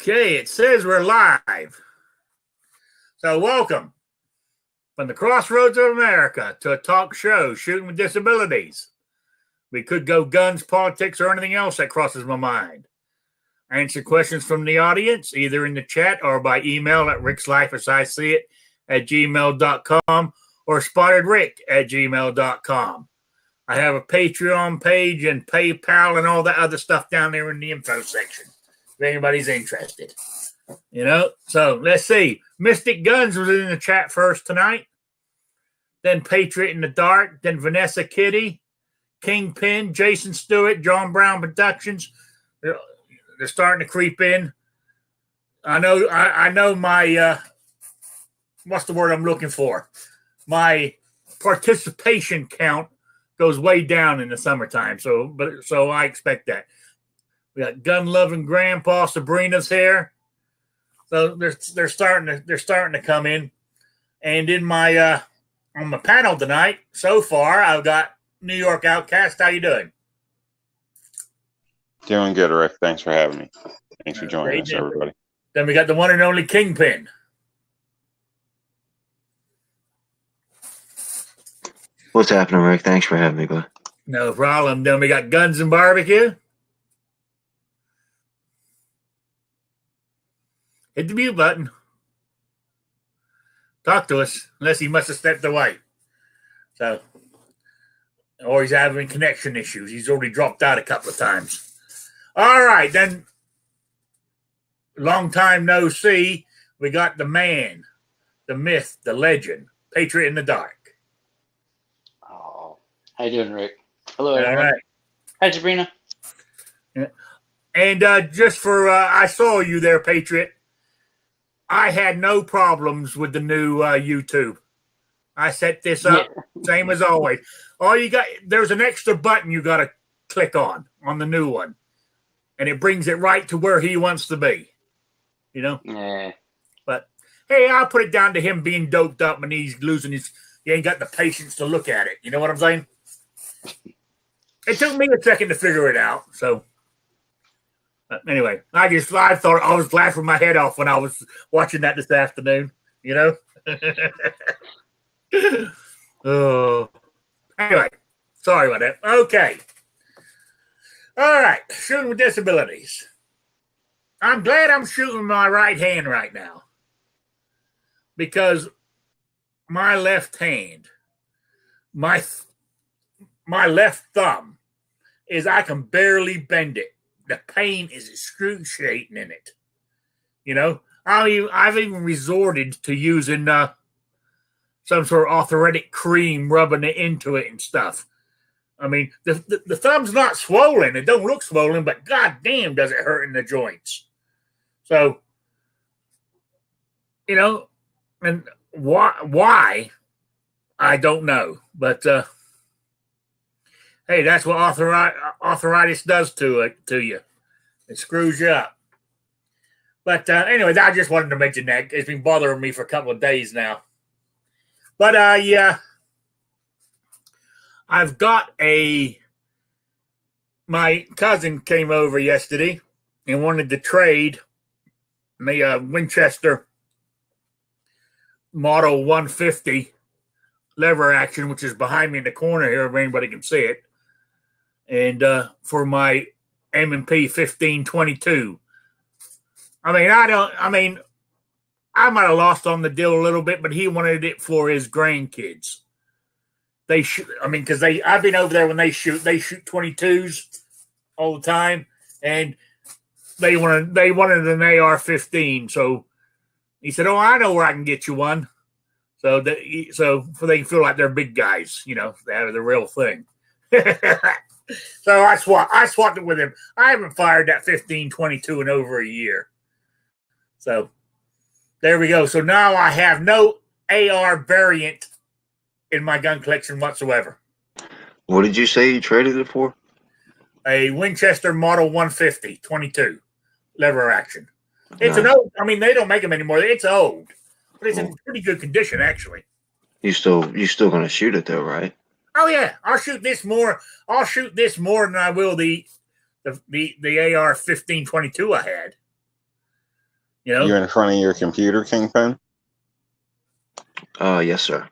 Okay, it says we're live. So welcome from the crossroads of America to a talk show, Shooting with Disabilities. We could go guns, politics, or anything else that crosses my mind. I answer questions from the audience, either in the chat or by email at rickslifeasiseeit@gmail.com or spottedrick@gmail.com. I have a Patreon page and PayPal and all that other stuff down there in the info section if anybody's interested. So let's see. Mystic Guns was in the chat first tonight. Then Patriot in the Dark. Then Vanessa Kitty, Kingpin, Jason Stewart, John Brown Productions. They're starting to creep in. I know my what's the word I'm looking for? My participation count goes way down in the summertime. So I expect that. We got gun loving grandpa Sabrina's here. So they're starting to come in. And in my on the panel tonight, so far, I've got New York Outcast. How you doing? Doing good, Rick. Thanks for having me. Thanks for joining us, everybody. Then we got the one and only Kingpin. What's happening, Rick? Thanks for having me, bud. No problem. Then we got Guns and Barbecue. Hit the mute button. Talk to us, unless he must have stepped away. So, or he's having connection issues. He's already dropped out a couple of times. All right, then. Long time no see. We got the man, the myth, the legend, Patriot in the Dark. Oh, how you doing, Rick? Hello, everyone. All right. Hi, Sabrina. Yeah. And just for, I saw you there, Patriot. I had no problems with the new YouTube. I set this up, same as always. All you got, there's an extra button you got to click on the new one. And it brings it right to where he wants to be. Yeah. But, hey, I'll put it down to him being doped up and he's losing he ain't got the patience to look at it. You know what I'm saying? It took me a second to figure it out, so. Anyway, I thought I was laughing my head off when I was watching that this afternoon, Oh, anyway, sorry about that. Okay. All right, Shooting with Disabilities. I'm glad I'm shooting my right hand right now because my left hand, my left thumb I can barely bend it. The pain is excruciating in it. I've even resorted to using some sort of arthritic cream, rubbing it into it and stuff. I mean, the thumb's not swollen. It don't look swollen, but goddamn does it hurt in the joints. So, and why, I don't know. But, hey, that's what arthritis does to you. It screws you up. But anyway, I just wanted to mention that. It's been bothering me for a couple of days now. But yeah, I've got my cousin came over yesterday and wanted to trade me a Winchester Model 150 lever action, which is behind me in the corner here if anybody can see it. And for my M&P 1522. I might have lost on the deal a little bit, but he wanted it for his grandkids. They shoot. Because I've been over there when they shoot 22s all the time, and they wanted an AR-15. So he said, "Oh, I know where I can get you one." So they can feel like they're big guys, they have the real thing. So I swapped it with him. I haven't fired that 1522 in over a year. So there we go. So now I have no AR variant in my gun collection whatsoever. What did you say you traded it for? A Winchester Model 150 22 lever action. It's an old. They don't make them anymore. It's old, but it's in pretty good condition actually. You still gonna shoot it though, right? Oh yeah, I'll shoot this more than I will the AR-1522 I had. You know? You in front of your computer, Kingpin? Yes, sir.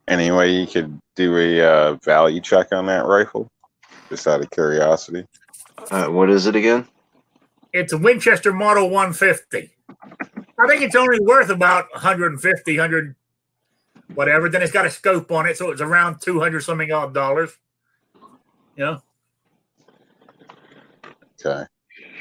Any way you could do a value check on that rifle? Just out of curiosity. What is it again? It's a Winchester Model 150. I think it's only worth about 150, 100, whatever. Then it's got a scope on it, so it's around 200 something odd dollars. You know? Okay.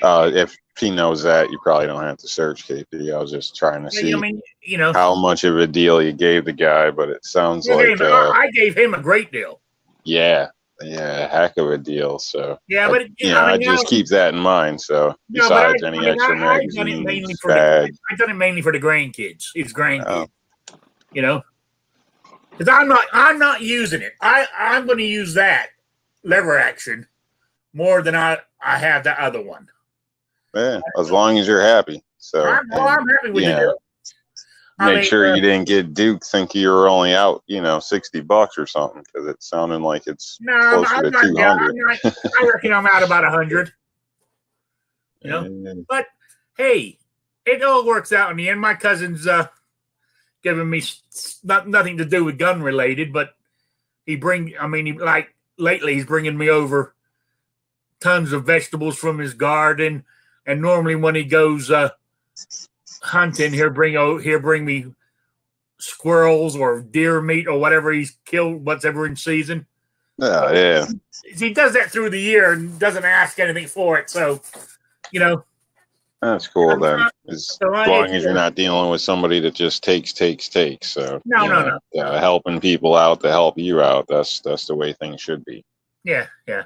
If he knows that, you probably don't have to search, KP. I was just trying to see I mean, you know, how much of a deal you gave the guy, but it sounds like I gave him a great deal. yeah, heck of a deal. So Yeah, but I just keep that in mind. So no, but besides any extra magazines, bag, I've done it mainly for the grandkids. His grandkids, oh, you know, because I'm not using it. I'm going to use that lever action more than I have that other one. yeah, as long as you're happy. So I'm happy with the deal. Make sure you didn't get Duke thinking you were only out, $60 or something, because it sounded like it's closer to 200. I reckon I'm out about 100. You know, but hey, it all works out in the end. My cousin's giving me nothing to do with gun related, but lately he's bringing me over tons of vegetables from his garden, and normally when he goes hunting, he'll bring me squirrels or deer meat or whatever he's killed, whatever in season. Oh, yeah. He does that through the year and doesn't ask anything for it. So, you know. That's cool then. As long as you're not dealing with somebody that just takes. So no. Helping people out to help you out. That's the way things should be. Yeah. So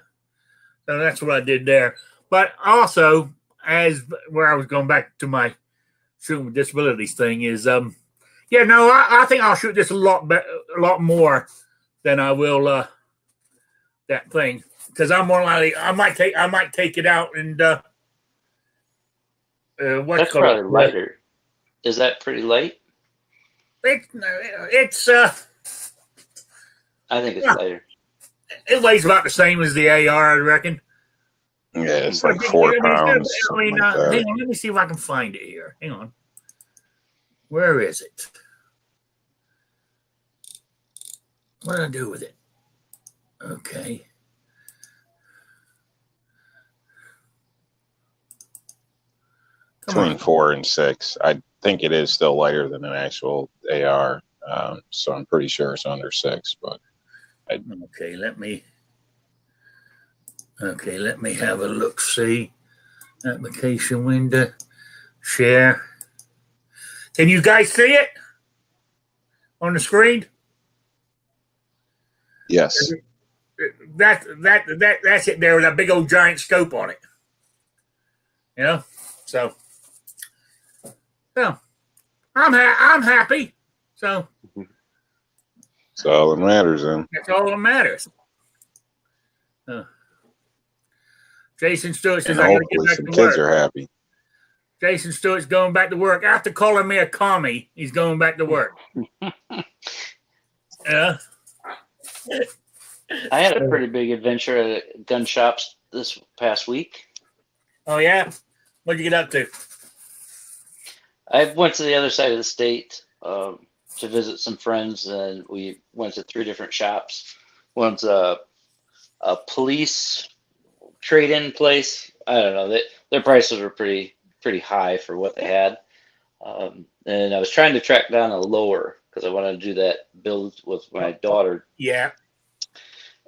that's what I did there. But also, where I was going back to my shooting with disabilities thing is, I think I'll shoot this a lot more than I will that thing, because I'm more likely I might take it out and that's probably lighter. Is that pretty light? It's I think it's lighter. It weighs about the same as the AR, I reckon. Yeah, it's like 4 pounds. Hang on, let me see if I can find it here. Hang on. Where is it? What did I do with it? Okay. Between 4 and 6. I think it is still lighter than an actual AR. So I'm pretty sure it's under 6. But okay, let me have a look. See, application window, share. Can you guys see it on the screen? Yes. That's it there with that big old giant scope on it. You know, so I'm happy. So that's all that matters then. That's all that matters. Jason Stewart says, and hopefully some kids are happy. Jason Stewart's going back to work. After calling me a commie, he's going back to work. Yeah. I had a pretty big adventure at gun shops this past week. Oh, yeah? What'd you get up to? I went to the other side of the state to visit some friends, and we went to 3 different shops. One's a police trade-in place. I don't know. Their prices were pretty high for what they had. And I was trying to track down a lower because I wanted to do that build with my daughter. Yeah.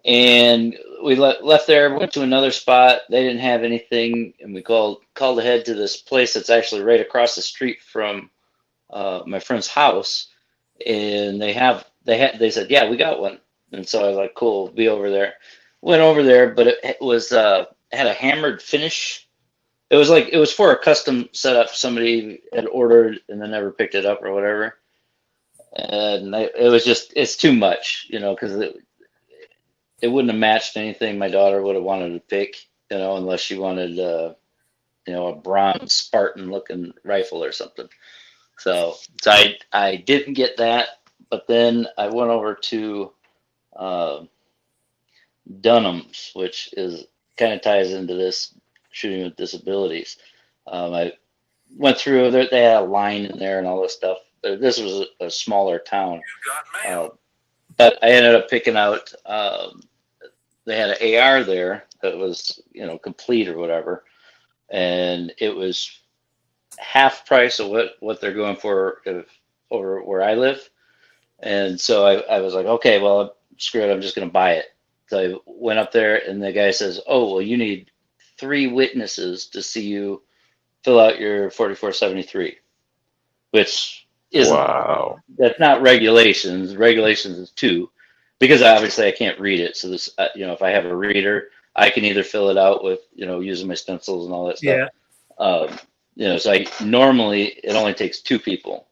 And we left there, went to another spot. They didn't have anything, and we called ahead to this place that's actually right across the street from my friend's house. And they said, yeah, we got one. And so I was like, cool, be over there. Went over there, but it was had a hammered finish. It was for a custom setup somebody had ordered and then never picked it up or whatever. And it's too much, because it wouldn't have matched anything my daughter would have wanted to pick, unless she wanted, a bronze Spartan looking rifle or something. So I didn't get that, but then I went over to Dunham's, which is kind of ties into this shooting with disabilities. I went through there. They had a line in there and all this stuff. This was a smaller town. But I ended up picking out, they had an AR there that was, complete or whatever. And it was half price of what they're going for over where I live. And so I was like, okay, well, screw it. I'm just going to buy it. So I went up there and the guy says, oh, well, you need 3 witnesses to see you fill out your 4473, which isn't, Wow. that's not regulations. Regulations is 2, because obviously I can't read it. So this, if I have a reader, I can either fill it out with, using my stencils and all that stuff. Yeah. So normally it only takes 2 people,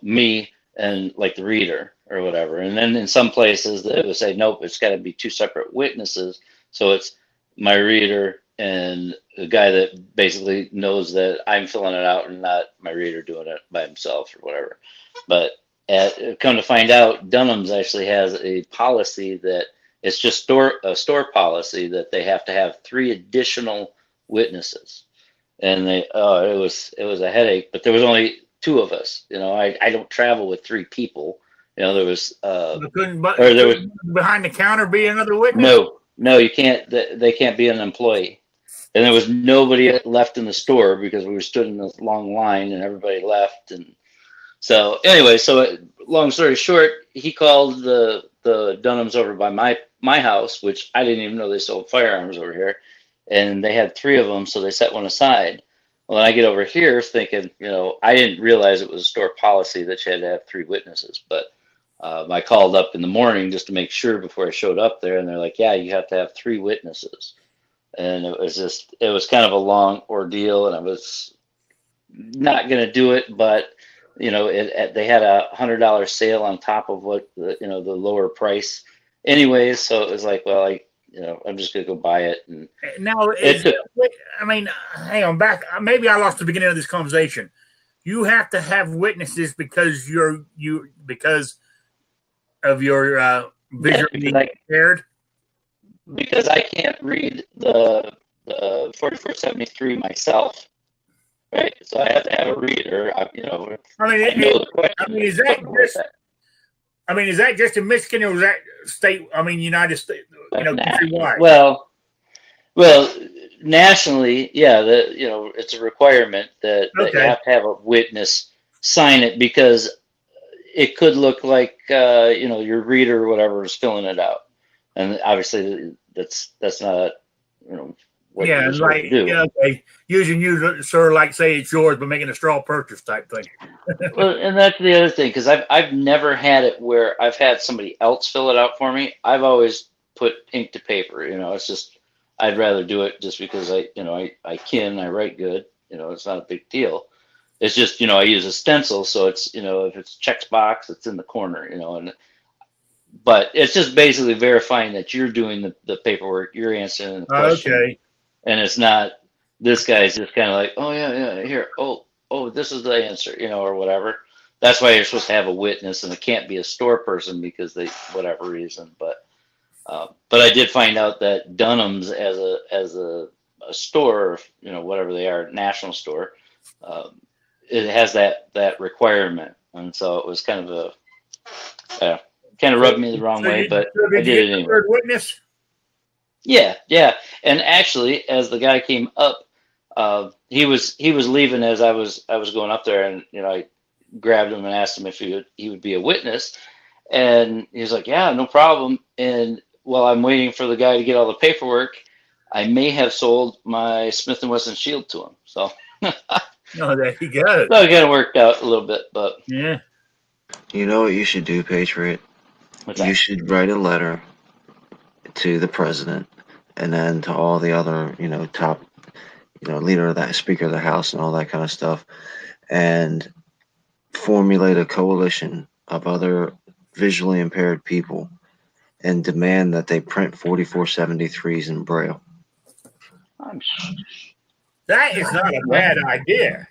me and like the reader or whatever. And then in some places they would say, nope, it's got to be 2 separate witnesses. So it's my reader and the guy that basically knows that I'm filling it out and not my reader doing it by himself or whatever. But come to find out, Dunham's actually has a policy that it's just a store policy that they have to have 3 additional witnesses. And it was a headache, but there was only 2 of us. I don't travel with 3 people. There was there was behind the counter be another witness. No, you can't. They can't be an employee. And there was nobody left in the store because we were stood in this long line and everybody left. And so anyway, long story short, he called the Dunhams over by my house, which I didn't even know they sold firearms over here. And they had 3 of them, so they set one aside. Well, I get over here thinking, I didn't realize it was a store policy that you had to have 3 witnesses. But I called up in the morning just to make sure before I showed up there, and they're like, yeah, you have to have 3 witnesses. And it was kind of a long ordeal, and I was not going to do it, but they had a $100 sale on top of what the lower price anyways. So it was like, well, I'm just going to go buy it. And now, hang on back. Maybe I lost the beginning of this conversation. You have to have witnesses because because of your visually impaired. Because I can't read the 4473 myself, right? So I have to have a reader. Is that just in Michigan, or is that state? United States, countrywide? Well, nationally, yeah. It's a requirement that you have to have a witness sign it, because it could look like your reader or whatever is filling it out, and obviously that's not what you're supposed to do. Yeah, okay. Using you, sir, like say it's yours, but making a straw purchase type thing. Well, and that's the other thing, because I've never had it where I've had somebody else fill it out for me. I've always put ink to paper. It's just I'd rather do it just because I write good. It's not a big deal. It's just I use a stencil, so it's if it's check box, it's in the corner. But it's just basically verifying that you're doing the paperwork, you're answering the question. Okay. And it's not, this guy's just kind of like, oh yeah, here, oh, this is the answer, or whatever. That's why you're supposed to have a witness, and it can't be a store person because whatever reason. But I did find out that Dunham's as a store, whatever they are, national store, it has that requirement, and so it was kind of kind of rubbed me the wrong way, but I did it anyway. Witness? Yeah. And actually, as the guy came up, he was leaving as I was going up there, and I grabbed him and asked him if he would be a witness, and he was like, yeah, no problem. And while I'm waiting for the guy to get all the paperwork, I may have sold my Smith & Wesson Shield to him. So there you go. So it kind of worked out a little bit, but yeah. You know what you should do, Patriot? You should write a letter to the president, and then to all the other, top, leader of that, Speaker of the House, and all that kind of stuff, and formulate a coalition of other visually impaired people and demand that they print 4473s in Braille. That is not a bad idea.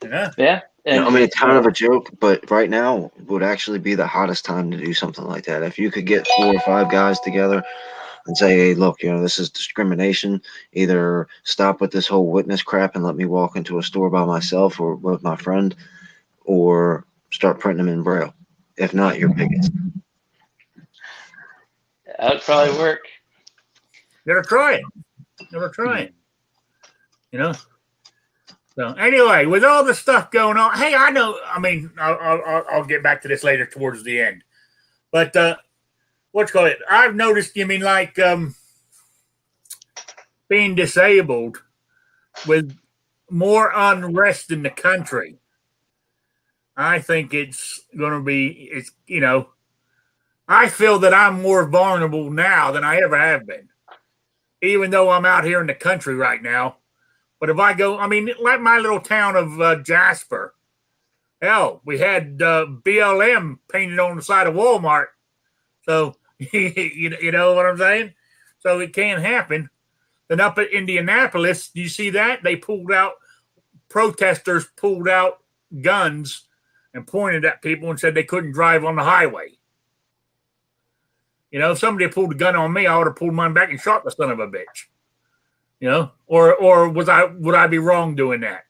Yeah. It's kind of a joke, but right now would actually be the hottest time to do something like that. If you could get 4 or 5 guys together and say, hey, look, this is discrimination. Either stop with this whole witness crap and let me walk into a store by myself or with my friend, or start printing them in Braille. If not, you're pickets. That would probably work. Never try it. Never try it. So anyway, with all the stuff going on, hey, I know. I mean, I'll get back to this later towards the end. But what's called it? I've noticed. You mean like being disabled with more unrest in the country? I think it's going to be. It's I feel that I'm more vulnerable now than I ever have been, even though I'm out here in the country right now. But if I go, I mean, like my little town of Jasper, hell, we had BLM painted on the side of Walmart. So, you know what I'm saying? So it can happen. Then up at Indianapolis, do you see that? Protesters pulled out guns and pointed at people and said they couldn't drive on the highway. If somebody pulled a gun on me, I would have pulled mine back and shot the son of a bitch. Or would I be wrong doing that?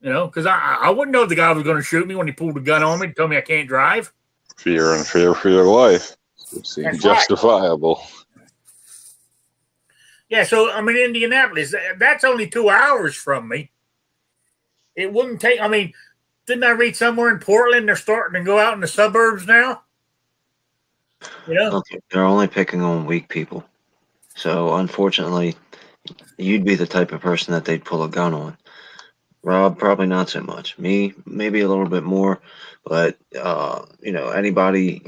Because I wouldn't know if the guy was going to shoot me when he pulled a gun on me and told me I can't drive. Fear and fear for your life. It seems justifiable. Right. Yeah, so I mean, Indianapolis, that's only 2 hours from me. It wouldn't take. I mean, didn't I read somewhere in Portland they're starting to go out in the suburbs now? Okay, they're only picking on weak people. So unfortunately, you'd be the type of person that they'd pull a gun on. Rob, probably not so much. Me, maybe a little bit more. But, anybody,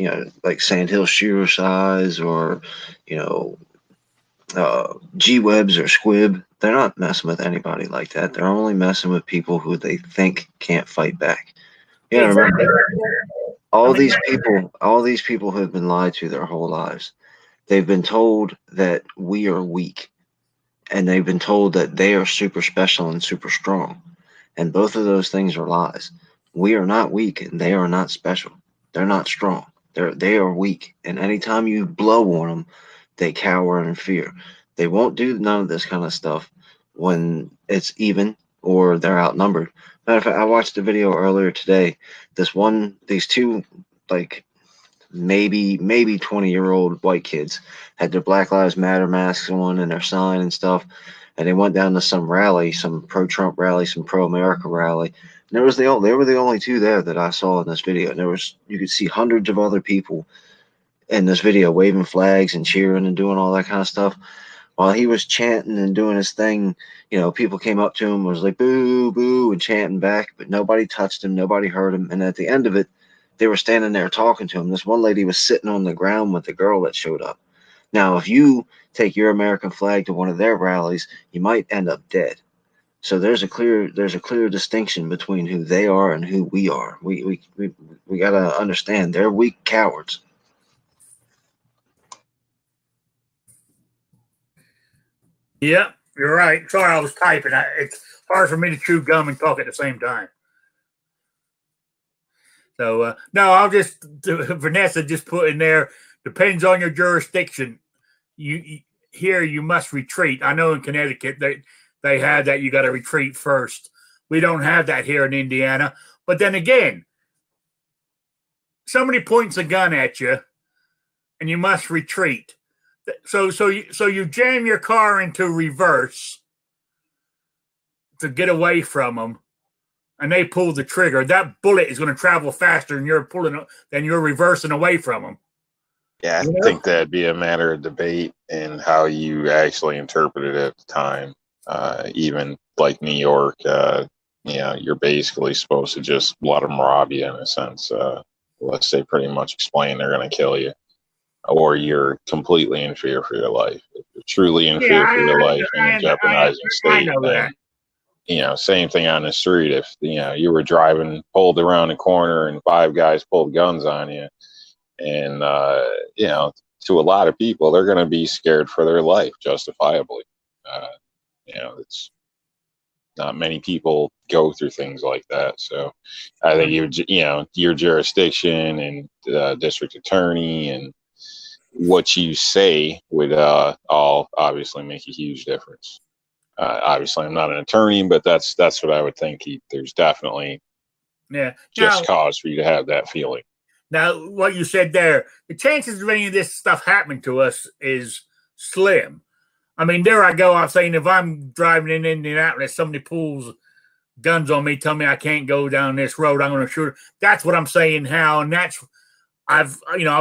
like Sandhill Shearer size or, G-Webs or Squib, they're not messing with anybody like that. They're only messing with people who they think can't fight back. Yeah, remember, all these people who have been lied to their whole lives. They've been told that we are weak, and they've been told that they are super special and super strong. And both of those things are lies. We are not weak, and they are not special. They're not strong. They are weak. And anytime you blow on them, they cower in fear. They won't do none of this kind of stuff when it's even or they're outnumbered. Matter of fact, I watched a video earlier today. These two, like maybe 20-year-old white kids had their Black Lives Matter masks on and their sign and stuff. And they went down to some rally, some pro-Trump rally, some pro-America rally. And they were the only two there that I saw in this video. And you could see hundreds of other people in this video waving flags and cheering and doing all that kind of stuff. While he was chanting and doing his thing, people came up to him and was like, boo, boo, and chanting back, but nobody touched him. Nobody heard him. And at the end of it, they were standing there talking to him. This one lady was sitting on the ground with the girl that showed up. Now, if you take your American flag to one of their rallies, you might end up dead. So there's a clear distinction between who they are and who we are. We got to understand they're weak cowards. Yeah, you're right. Sorry, I was typing. It's hard for me to chew gum and talk at the same time. So, no, Vanessa just put in there, depends on your jurisdiction. You must retreat. I know in Connecticut they had that you got to retreat first. We don't have that here in Indiana. But then again, somebody points a gun at you and you must retreat. So you jam your car into reverse to get away from them, and they pull the trigger. That bullet is going to travel faster than you're reversing away from them. Yeah, I think that'd be a matter of debate and how you actually interpret it at the time. Even like New York, you're basically supposed to just let them rob you in a sense. Unless they pretty much explain they're going to kill you, or you're completely in fear for your life. If you're truly in fear for your life in a jeopardizing state, then same thing on the street. If you were driving, pulled around the corner, and 5 guys pulled guns on you, and to a lot of people, they're going to be scared for their life, justifiably. It's not many people go through things like that. So I think your jurisdiction and district attorney and what you say would all obviously make a huge difference. Obviously, I'm not an attorney, but that's what I would think. There's definitely just cause for you to have that feeling. Now, what you said there, the chances of any of this stuff happening to us is slim. I mean, there I go. I'm saying if I'm driving in Indianapolis, somebody pulls guns on me, tell me I can't go down this road, I'm going to shoot. That's what I'm saying, Hal, and that's I've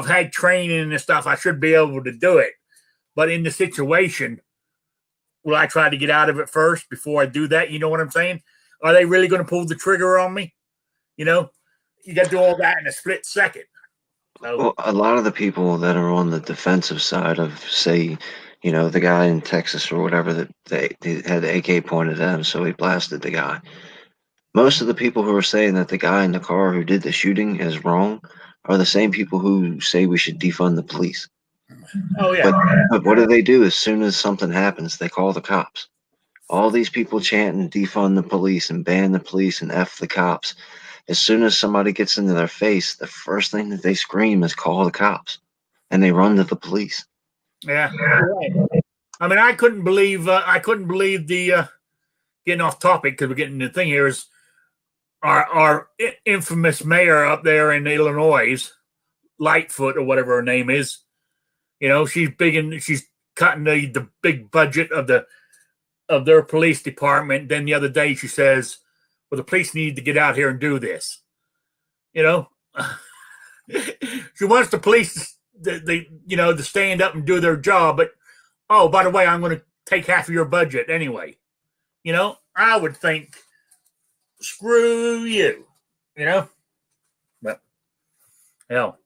had training and stuff. I should be able to do it, but in the situation, will I try to get out of it first before I do that? You know what I'm saying? Are they really going to pull the trigger on me? You know, you got to do all that in a split second. So, well, a lot of the people that are on the defensive side of, say, the guy in Texas or whatever, that they had the AK pointed at him, so he blasted the guy. Most of the people who are saying that the guy in the car who did the shooting is wrong are the same people who say we should defund the police. Oh, yeah. But what do? As soon as something happens, they call the cops. All these people chanting defund the police and ban the police and F the cops. As soon as somebody gets into their face, the first thing that they scream is call the cops. And they run to the police. Yeah. I mean, I couldn't believe the getting off topic because we're getting the thing here is our infamous mayor up there in Illinois, Lightfoot or whatever her name is. You know, she's big and she's cutting the big budget of their police department. Then the other day she says, well, the police need to get out here and do this. You know, she wants the police to stand up and do their job. But, oh, by the way, I'm going to take half of your budget anyway. You know, I would think, screw you, but hell.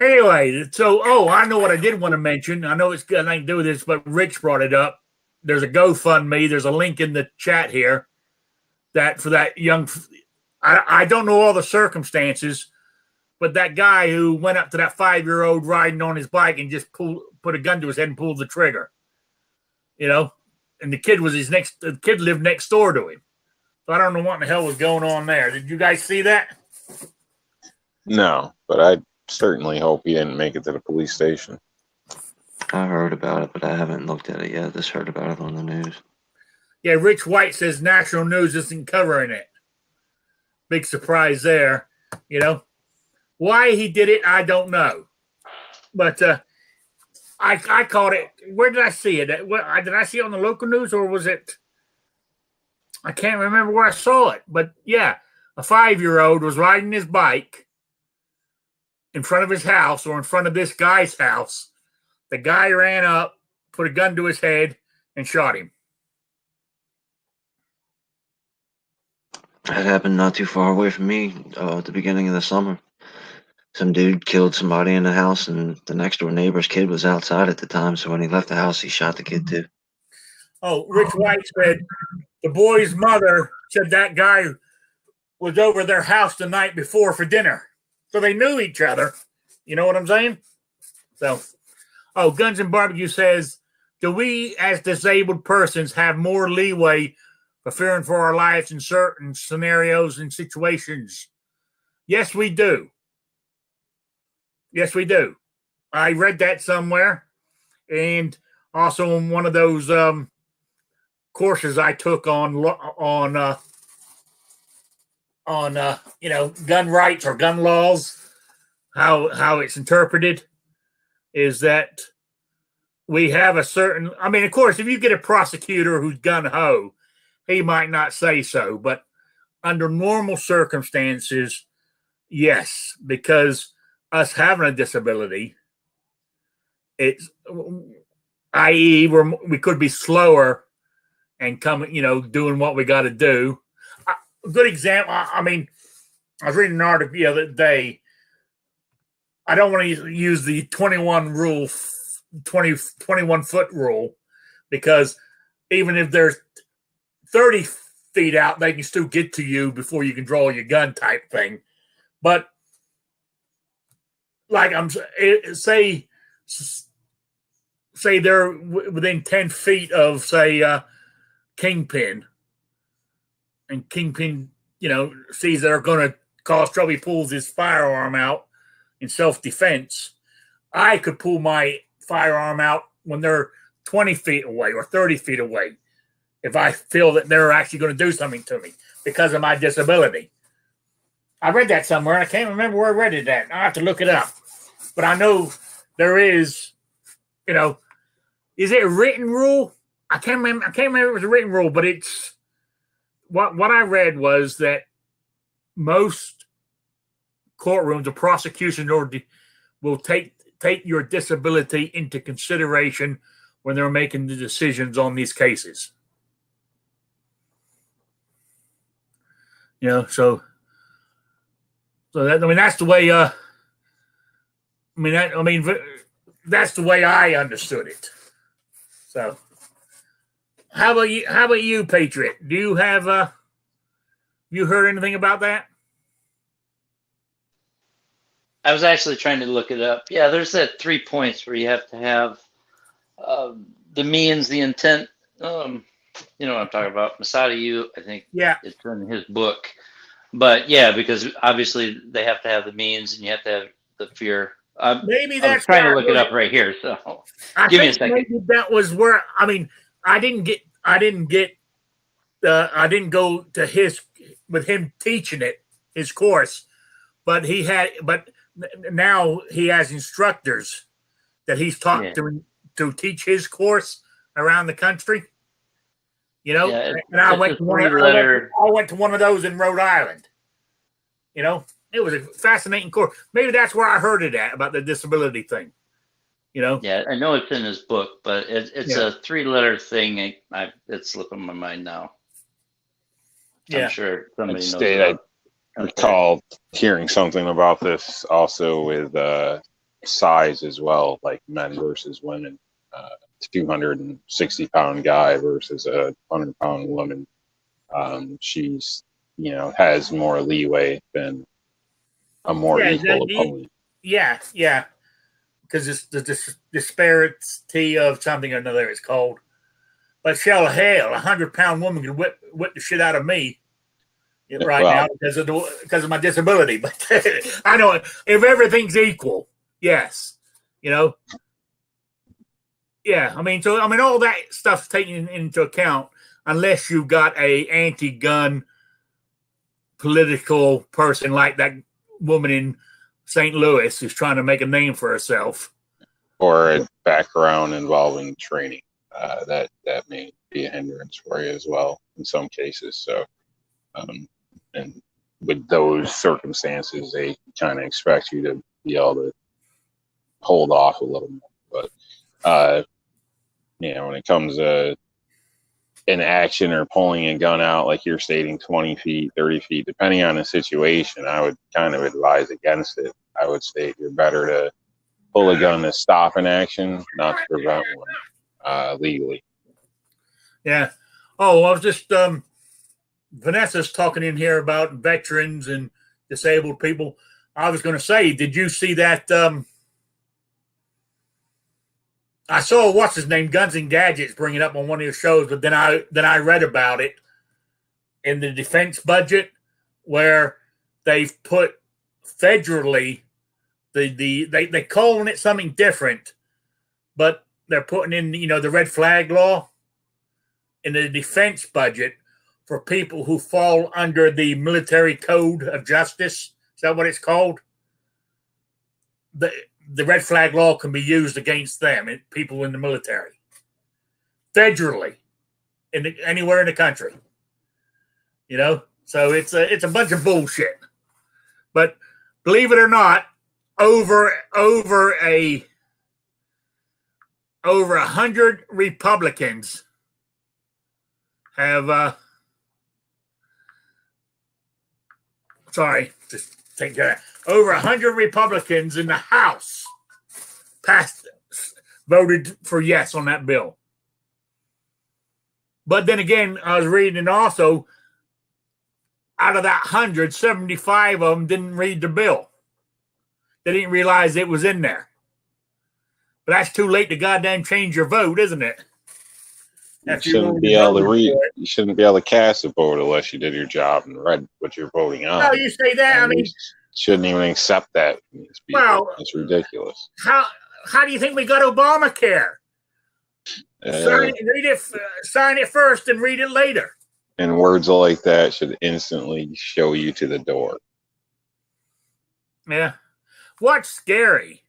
Anyway, so, I know what I did want to mention. I know it's got nothing to do with this, but Rich brought it up. There's a GoFundMe. There's a link in the chat here that for that young, I don't know all the circumstances, but that guy who went up to that 5-year-old riding on his bike and just put a gun to his head and pulled the trigger, and the kid the kid lived next door to him. So I don't know what in the hell was going on there. Did you guys see that? No, but I certainly hope he didn't make it to the police station. I heard about it, but I haven't looked at it yet. Just heard about it on the news. Yeah, Rich White says national news isn't covering it. Big surprise there. Why he did it, I don't know. But I caught it. Where did I see it? Did I see it on the local news or was it? I can't remember where I saw it. But yeah, a 5-year-old was riding his bike in front of his house or in front of this guy's house. The guy ran up, put a gun to his head, and shot him. That happened not too far away from me at the beginning of the summer. Some dude killed somebody in the house, and the next door neighbor's kid was outside at the time, so when he left the house, he shot the kid too. Oh, Rich White said the boy's mother said that guy was over their house the night before for dinner. So they knew each other. You know what I'm saying? So, Guns and Barbecue says, do we as disabled persons have more leeway for fearing for our lives in certain scenarios and situations? Yes, we do. Yes, we do. I read that somewhere. And also in one of those courses I took on gun rights or gun laws, how it's interpreted, is that we have a certain, I mean, of course, if you get a prosecutor who's gun-ho, he might not say so, but under normal circumstances, yes, because us having a disability, it's, i.e., we could be slower and coming, doing what we got to do. A good example, I mean, I was reading an article the other day. I don't want to use the 21 foot rule, because even if there's 30 feet out, they can still get to you before you can draw your gun type thing. But like say they're within 10 feet of, say, Kingpin, and Kingpin, sees that are going to cause trouble, he pulls his firearm out in self-defense. I could pull my firearm out when they're 20 feet away or 30 feet away if I feel that they're actually going to do something to me because of my disability. I read that somewhere, and I can't remember where I read it at. I have to look it up. But I know there is, is it a written rule? I can't remember if it was a written rule, but it's what I read was that most courtrooms, the prosecution will take your disability into consideration when they're making the decisions on these cases. So that, that's the way. That's the way I understood it. So, how about you? How about you, Patriot? Do you have you heard anything about that? I was actually trying to look it up. Yeah, there's that 3 points where you have to have the means, the intent. You know what I'm talking about. Masada, I think. Yeah. It's in his book. But yeah, because obviously they have to have the means, and you have to have the fear. Maybe that's. I'm trying to look it up right here. So give me a second. Maybe that was where. I didn't go to with him teaching his course, but now he has instructors that he's taught to teach his course around the country. Yeah, and I went to one of those in Rhode Island. It was a fascinating course. Maybe that's where I heard it about the disability thing. Yeah, I know it's in his book, but it's a 3-letter thing. It's slipping my mind now. I'm sure somebody knows it. I recall hearing something about this also with size as well, like men versus women. 260-pound guy versus a 100-pound woman. She's, has more leeway than a more equal opponent. Yeah. Because it's the disparity of something or another it's called. But hell, a 100-pound woman can whip the shit out of me now because of my disability. But I know if everything's equal, yes, Yeah, all that stuff's taken into account unless you got a anti-gun political person like that woman in St. Louis who's trying to make a name for herself. Or a background involving training. That may be a hindrance for you as well in some cases. So, and with those circumstances, they kind of expect you to be able to hold off a little more. But, when it comes to an action or pulling a gun out, like you're stating, 20 feet, 30 feet, depending on the situation, I would kind of advise against it. I would say you're better to pull a gun to stop an action, not to prevent one legally. Yeah. Oh, I was just Vanessa's talking in here about veterans and disabled people. I was going to say, did you see that? I saw what's his name, Guns and Gadgets, bring it up on one of your shows, but then I read about it in the defense budget where they've put federally they calling it something different, but they're putting in the red flag law in the defense budget for people who fall under the military code of justice. Is that what it's called? The red flag law can be used against them, people in the military, federally, anywhere in the country. So it's a bunch of bullshit. But believe it or not, over 100 Republicans have just take care of that. Over 100 Republicans in the House voted for yes on that bill. But then again, I was reading also, out of that 100, 75 of them didn't read the bill. They didn't realize it was in there. But that's too late to goddamn change your vote, isn't it? You shouldn't be able to read. You shouldn't be able to cast a vote unless you did your job and read what you're voting on. No, you say that. You shouldn't even accept that. It's ridiculous. how do you think we got Obamacare? Sign it first and read it later. And words like that should instantly show you to the door. Yeah. What's scary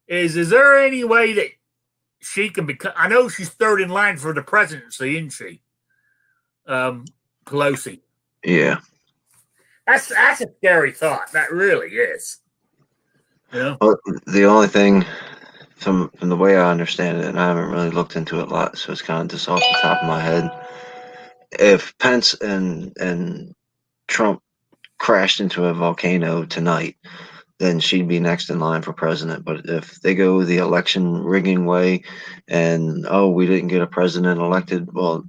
is there any way that she can become? I know she's third in line for the presidency, isn't she? Pelosi. Yeah. That's a scary thought. That really is. You know? Well, the only thing from the way I understand it, and I haven't really looked into it a lot, so it's kind of just off the top of my head. If Pence and Trump crashed into a volcano tonight, then she'd be next in line for president. But if they go the election rigging way and, we didn't get a president elected, well,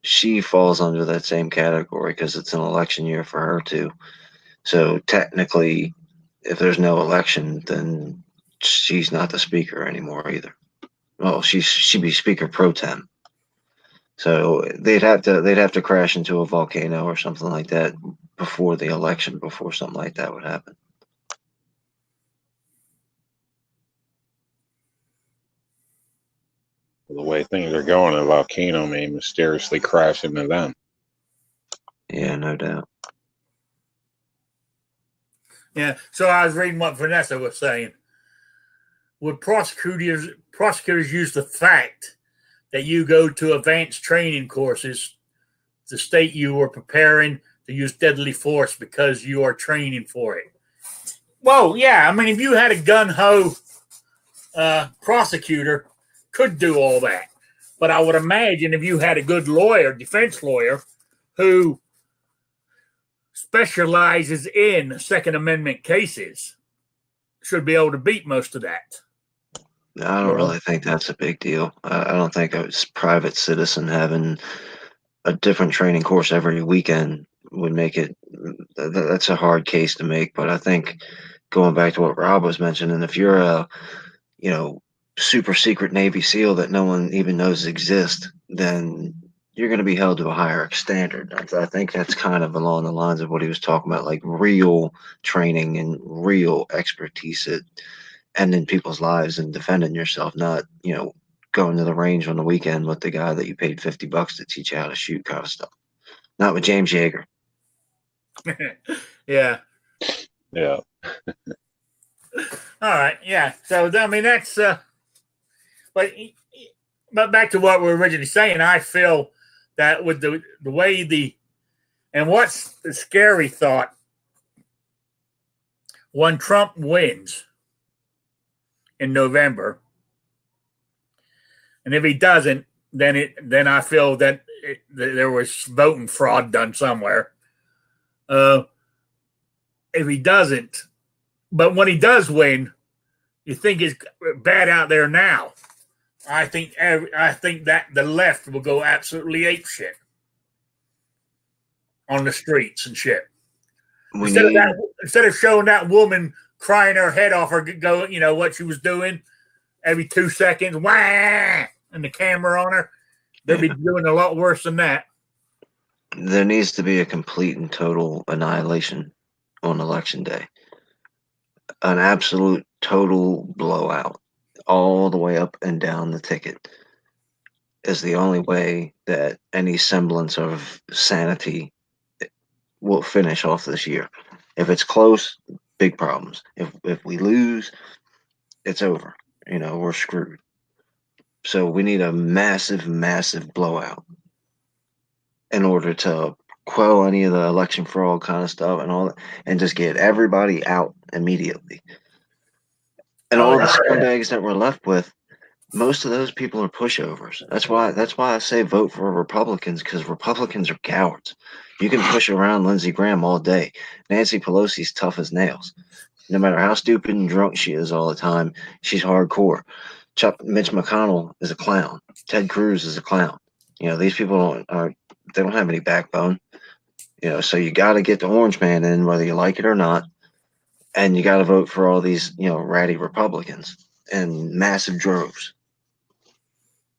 she falls under that same category because it's an election year for her too. So technically, if there's no election, then she's not the speaker anymore either. Well, she'd be speaker pro tem. So they'd have to crash into a volcano or something like that before the election, before something like that would happen. The way things are going, a volcano may mysteriously crash into them. Yeah, no doubt. Yeah. So I was reading what Vanessa was saying. Would prosecutors use the fact that you go to advanced training courses to state you were preparing to use deadly force because you are training for it? Well, yeah. I mean, if you had a gun-ho prosecutor, could do all that. But I would imagine if you had a good lawyer, defense lawyer, who specializes in Second Amendment cases, should be able to beat most of that. I don't really think that's a big deal. I don't think a private citizen having a different training course every weekend would make it. That's a hard case to make. But I think going back to what Rob was mentioning, if you're a, super secret Navy SEAL that no one even knows exists, then you're going to be held to a higher standard. I think that's kind of along the lines of what he was talking about, like real training and real expertise at ending people's lives and defending yourself, not, going to the range on the weekend with the guy that you paid $50 to teach you how to shoot kind of stuff. Not with James Yeager. Yeah. Yeah. All right. Yeah. So, I mean, that's, but back to what we were originally saying, I feel that with the way and what's the scary thought, when Trump wins in November, and if he doesn't, then I feel that there was voting fraud done somewhere. If he doesn't, but when he does win, you think it's bad out there now. I think that the left will go absolutely apeshit on the streets and shit. Instead of showing that woman crying her head off or go, what she was doing every 2 seconds, wah, and the camera on her, they'll be doing a lot worse than that. There needs to be a complete and total annihilation on election day. An absolute total blowout all the way up and down the ticket is the only way that any semblance of sanity will finish off this year. If it's close, big problems. If we lose, it's over. We're screwed. So we need a massive, massive blowout in order to quell any of the election fraud kind of stuff and all that, and just get everybody out immediately. And all the scumbags that we're left with, most of those people are pushovers. That's why I say vote for Republicans, because Republicans are cowards. You can push around Lindsey Graham all day. Nancy Pelosi's tough as nails. No matter how stupid and drunk she is all the time, she's hardcore. Mitch McConnell is a clown. Ted Cruz is a clown. These people don't have any backbone. So you got to get the orange man in, whether you like it or not. And you got to vote for all these, ratty Republicans in massive droves.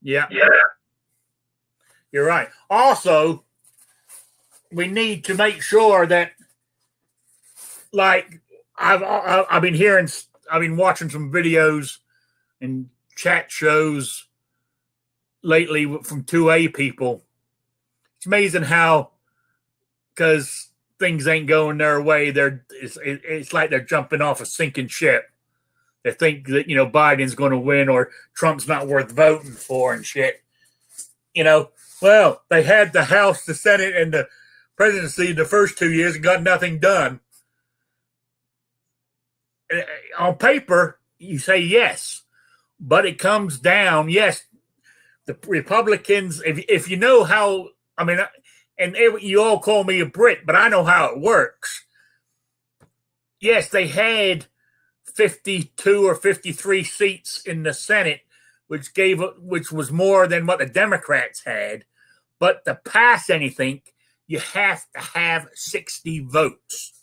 Yeah. You're right. Also, we need to make sure that, like, I've been watching some videos and chat shows lately from 2A people. It's amazing how, because things ain't going their way, it's like they're jumping off a sinking ship. They think that, Biden's going to win or Trump's not worth voting for and shit. Well, they had the House, the Senate, and the presidency the first 2 years and got nothing done. On paper, you say yes, but it comes down, yes, the Republicans, if you know how, and you all call me a Brit, but I know how it works. Yes, they had 52 or 53 seats in the Senate, which was more than what the Democrats had. But to pass anything, you have to have 60 votes.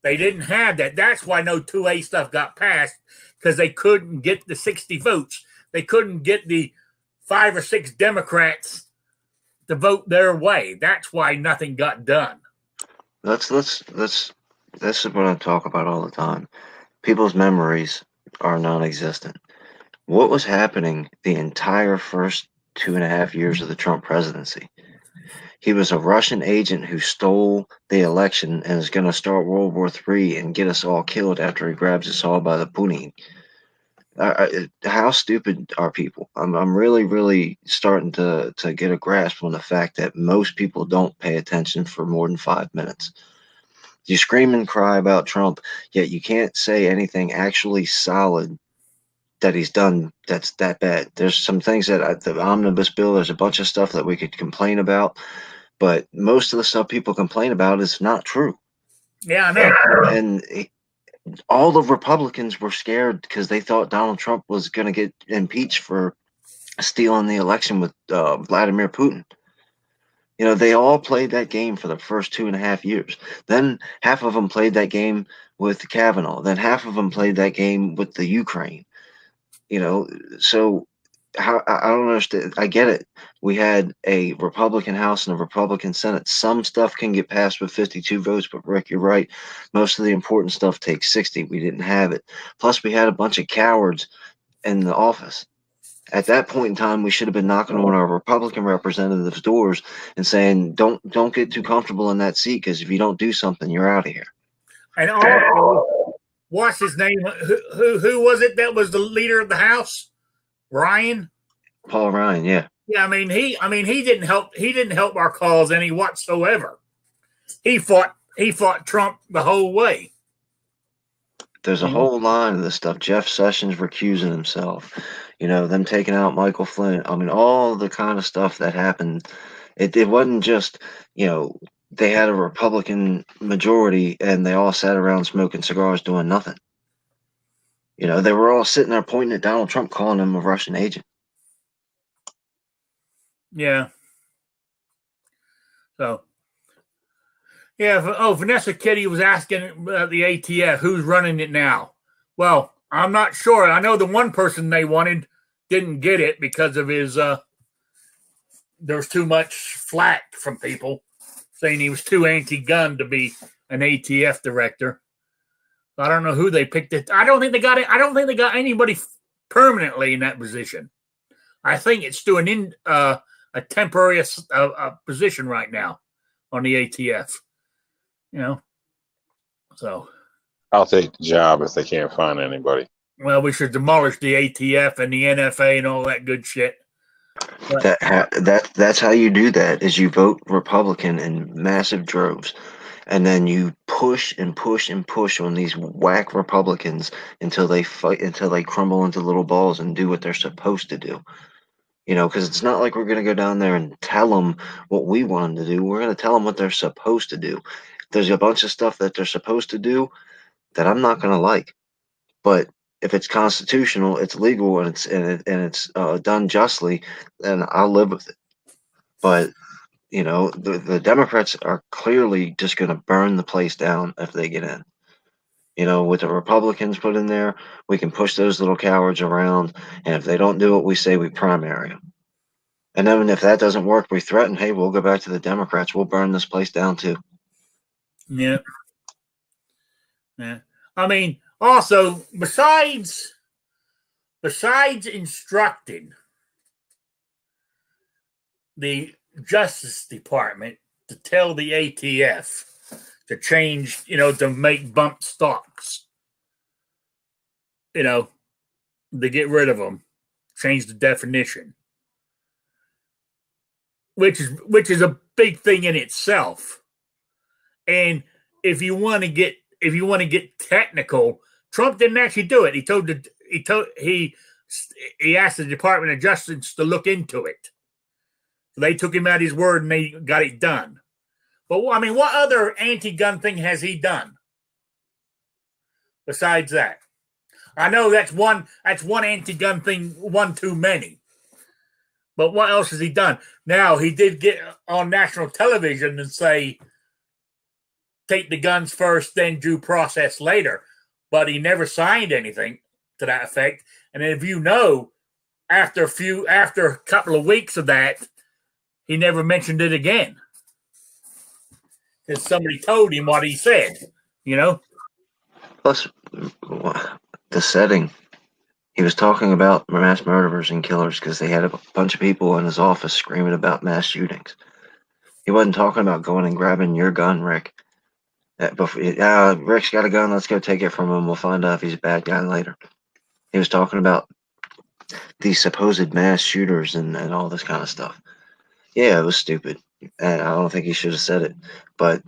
They didn't have that. That's why no 2A stuff got passed, because they couldn't get the 60 votes. They couldn't get the 5 or 6 Democrats to vote their way. That's why nothing got done. This is what I talk about all the time. People's memories are non-existent. What was happening the entire first 2.5 years of the Trump presidency? He was a Russian agent who stole the election and is going to start World War III and get us all killed after he grabs us all by the punny. How stupid are people? I'm really, really starting to get a grasp on the fact that most people don't pay attention for more than 5 minutes. You scream and cry about Trump, yet you can't say anything actually solid that he's done that's that bad. There's some things that the omnibus bill, there's a bunch of stuff that we could complain about, but most of the stuff people complain about is not true. Yeah, I know. And all the Republicans were scared because they thought Donald Trump was going to get impeached for stealing the election with Vladimir Putin. They all played that game for the first 2.5 years. Then half of them played that game with Kavanaugh. Then half of them played that game with the Ukraine. So how, I don't understand. I get it. We had a Republican House and a Republican Senate. Some stuff can get passed with 52 votes, but Rick, you're right. Most of the important stuff takes 60. We didn't have it. Plus, we had a bunch of cowards in the office. At that point in time, we should have been knocking on our Republican representatives' doors and saying, "Don't get too comfortable in that seat, because if you don't do something, you're out of here." And also, what's his name? Who was it that was the leader of the House? Ryan? Paul Ryan, yeah. Yeah, he didn't help. He didn't help our cause any whatsoever. He fought Trump the whole way. There's a whole line of this stuff. Jeff Sessions recusing himself. Them taking out Michael Flynn. All the kind of stuff that happened. It wasn't just, they had a Republican majority and they all sat around smoking cigars doing nothing. They were all sitting there pointing at Donald Trump, calling him a Russian agent. Yeah. So, yeah. Vanessa Kitty was asking about the ATF, who's running it now. Well, I'm not sure. I know the one person they wanted didn't get it because of his, there's too much flack from people saying he was too anti-gun to be an ATF director. I don't know who they picked it. I don't think they got it. I don't think they got anybody permanently in that position. I think it's still a temporary position right now on the ATF. So I'll take the job if they can't find anybody. Well, we should demolish the ATF and the NFA and all that good shit. But that's how you do that, is you vote Republican in massive droves, and then you push and push and push on these whack Republicans until they crumble into little balls and do what they're supposed to do. Because it's not like we're going to go down there and tell them what we want them to do. We're going to tell them what they're supposed to do. There's a bunch of stuff that they're supposed to do that I'm not going to like, but if it's constitutional, it's legal, and it's done justly, then I'll live with it. But the Democrats are clearly just going to burn the place down if they get in. With the Republicans put in there, we can push those little cowards around, and if they don't do what we say, we primary them. And then if that doesn't work, we threaten, hey, we'll go back to the Democrats. We'll burn this place down too. Yeah. Also, besides besides instructing the Justice Department to tell the ATF to change, to make bump stocks, to get rid of them, change the definition, which is a big thing in itself. And if you want to get technical, Trump didn't actually do it. He asked the Department of Justice to look into it. So they took him at his word and they got it done. But I mean, what other anti-gun thing has he done besides that? I know that's one anti-gun thing, one too many. But what else has he done? Now, he did get on national television and say, take the guns first, then due process later. But he never signed anything to that effect. And if you know, after a couple of weeks of that, he never mentioned it again. Because somebody told him what he said, Plus, the setting. He was talking about mass murderers and killers because they had a bunch of people in his office screaming about mass shootings. He wasn't talking about going and grabbing your gun, Rick. Rick's got a gun. Let's go take it from him. We'll find out if he's a bad guy later. He was talking about these supposed mass shooters and all this kind of stuff. Yeah, it was stupid. And I don't think he should have said it. But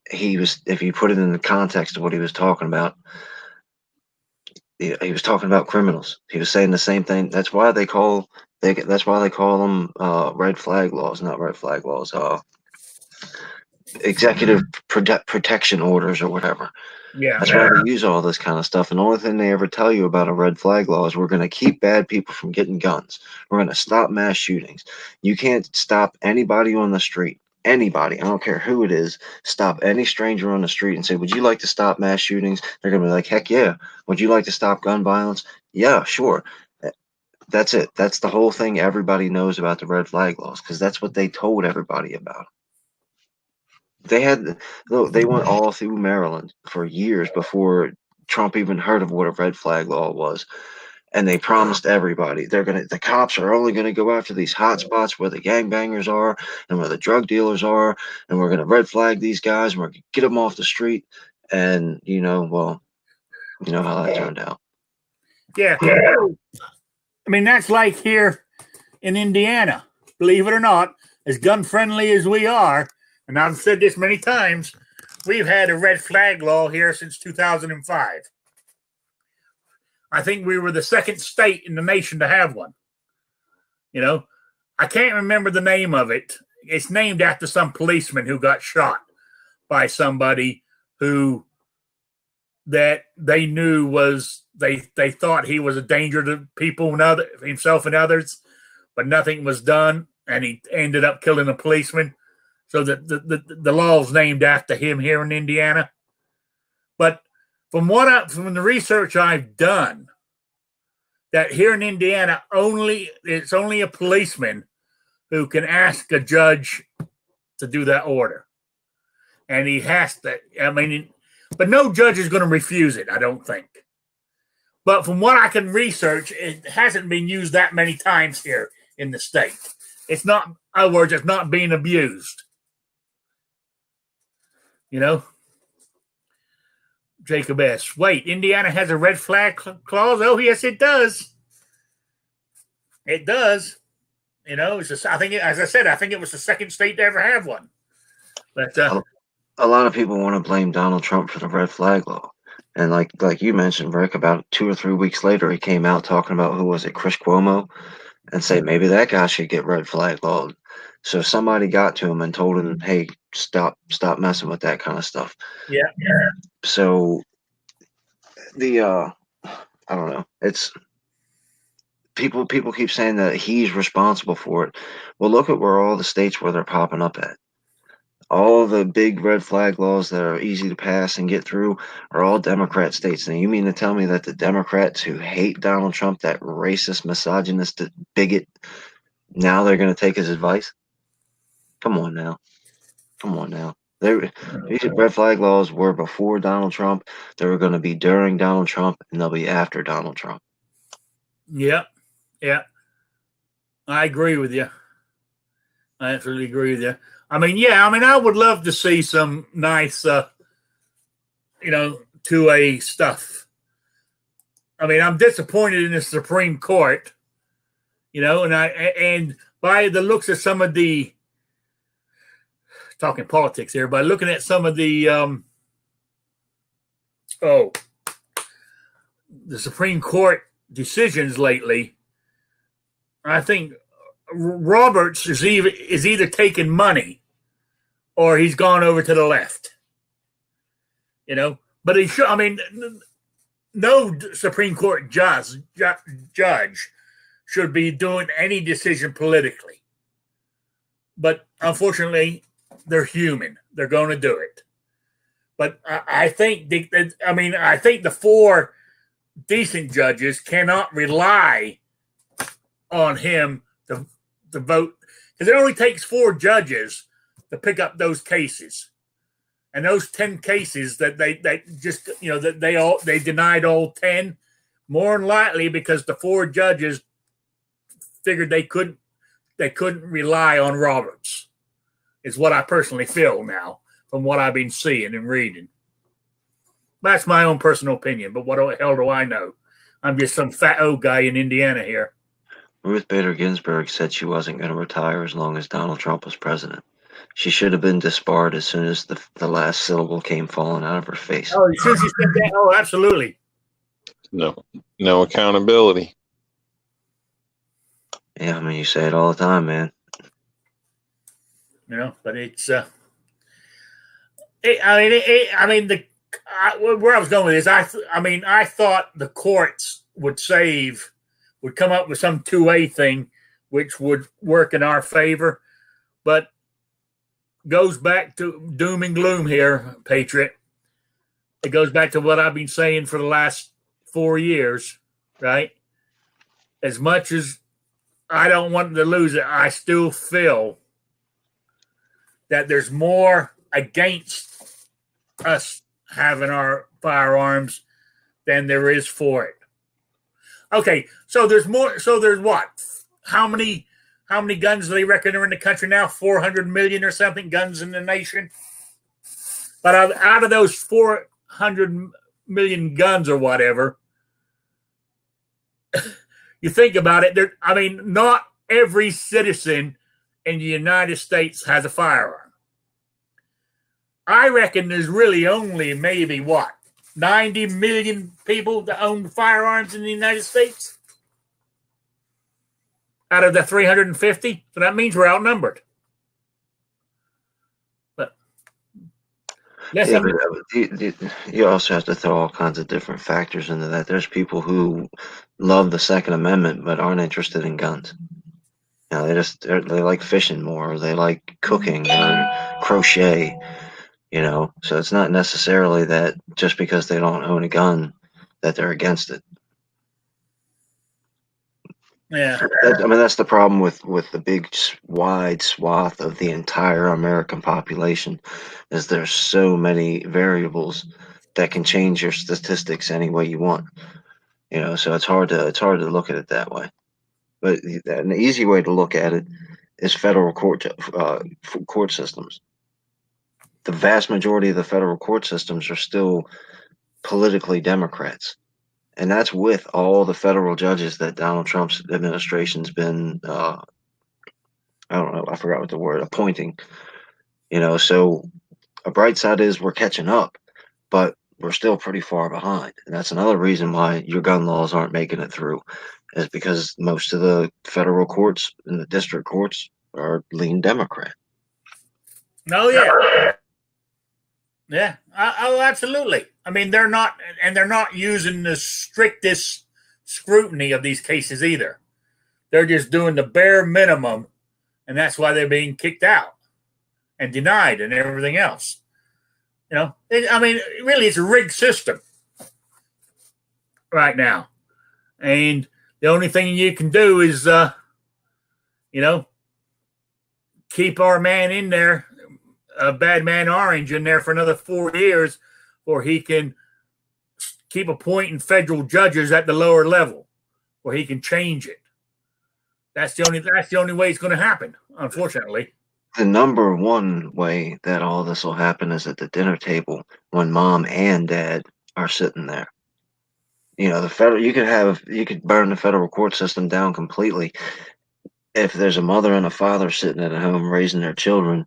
if you put it in the context of what he was talking about, he was talking about criminals. He was saying the same thing. That's why they call them red flag laws, not red flag laws. Executive protection orders or whatever. Yeah, that's why they use all this kind of stuff. And the only thing they ever tell you about a red flag law is we're going to keep bad people from getting guns. We're going to stop mass shootings. You can't stop anybody on the street. Anybody, I don't care who it is, stop any stranger on the street and say, would you like to stop mass shootings? They're going to be like, heck yeah. Would you like to stop gun violence? Yeah, sure. That's it. That's the whole thing everybody knows about the red flag laws because that's what they told everybody about. They went all through Maryland for years before Trump even heard of what a red flag law was. And they promised everybody the cops are only going to go after these hot spots where the gangbangers are and where the drug dealers are. And we're going to red flag these guys and we're going to get them off the street. And, you know how that turned out. Yeah. I mean, that's like here in Indiana, believe it or not, as gun friendly as we are. And I've said this many times, we've had a red flag law here since 2005. I think we were the second state in the nation to have one. I can't remember the name of it. It's named after some policeman who got shot by somebody who that they knew was, they thought he was a danger to people and himself and others, but nothing was done. And he ended up killing a policeman. So the law is named after him here in Indiana. But from the research I've done, that here in Indiana, it's only a policeman who can ask a judge to do that order. And he has to, but no judge is going to refuse it, I don't think. But from what I can research, it hasn't been used that many times here in the state. It's not, in other words, it's not being abused. Jacob S. Wait, Indiana has a red flag clause? Oh, yes, it does. It does. I think it was the second state to ever have one. But a lot of people want to blame Donald Trump for the red flag law. And like you mentioned, Rick, about 2 or 3 weeks later, he came out talking about, who was it, Chris Cuomo, and say maybe that guy should get red flag lawed. So somebody got to him and told him, hey, stop messing with that kind of stuff. Yeah. So I don't know. It's people keep saying that he's responsible for it. Well, look at where all the states where they're popping up at. All the big red flag laws that are easy to pass and get through are all Democrat states. Now, you mean to tell me that the Democrats who hate Donald Trump, that racist, misogynist, bigot, now they're going to take his advice? Come on now. These red flag laws were before Donald Trump. They were going to be during Donald Trump, and they'll be after Donald Trump. Yeah, yeah, I agree with you. I absolutely agree with you. I mean, yeah, I mean, I would love to see some nice, 2A stuff. I mean, I'm disappointed in the Supreme Court, and by the looks of some of the talking politics here, by looking at some of the the Supreme Court decisions lately, I think Roberts is either taking money or he's gone over to the left. But he should. I mean, no Supreme Court judge should be doing any decision politically. But unfortunately, they're human. They're going to do it. But I think the four decent judges cannot rely on him to vote, because it only takes 4 judges to pick up those cases, and those 10 cases that they denied all 10, more than likely because the 4 judges figured they couldn't rely on Roberts, is what I personally feel now from what I've been seeing and reading. That's my own personal opinion, but what the hell do I know? I'm just some fat old guy in Indiana here. Ruth Bader Ginsburg said she wasn't going to retire as long as Donald Trump was president. She should have been disbarred as soon as the last syllable came falling out of her face. Oh, as soon as she said that, oh, absolutely. No accountability. Yeah, I mean, you say it all the time, man. But it's where I was going with this, I thought the courts would come up with some 2A thing which would work in our favor, but goes back to doom and gloom here, Patriot. It goes back to what I've been saying for the last 4 years, right? As much as I don't want to lose it, I still feel that there's more against us having our firearms than there is for it. Okay, so there's more. So there's what? How many guns do they reckon are in the country now? 400 million or something guns in the nation. But out of those 400 million guns or whatever, you think about it. Not every citizen in the United States has a firearm. I reckon there's really only maybe 90 million people that own firearms in the United States out of the 350. So that means we're outnumbered. But you also have to throw all kinds of different factors into that. There's people who love the Second Amendment but aren't interested in guns. They like fishing more, or they like cooking or crochet. So it's not necessarily that just because they don't own a gun that they're against it. Yeah. That's the problem with the big wide swath of the entire American population, is there's so many variables that can change your statistics any way you want. So it's hard to look at it that way. But an easy way to look at it is federal court systems. The vast majority of the federal court systems are still politically Democrats. And that's with all the federal judges that Donald Trump's administration's been, I don't know, I forgot what the word, appointing. So a bright side is we're catching up, but we're still pretty far behind. And that's another reason why your gun laws aren't making it through, is because most of the federal courts and the district courts are lean Democrat. Oh, yeah. Yeah. Oh, absolutely. They're not using the strictest scrutiny of these cases either. They're just doing the bare minimum, and that's why they're being kicked out and denied and everything else. Really, it's a rigged system right now. And the only thing you can do is, keep our man in there, Bad Man Orange in there for another 4 years, or he can keep appointing federal judges at the lower level. where he can change it. That's the only way it's going to happen, unfortunately. The number one way that all this will happen is at the dinner table when mom and dad are sitting there. You could burn the federal court system down completely. If there's a mother and a father sitting at home raising their children,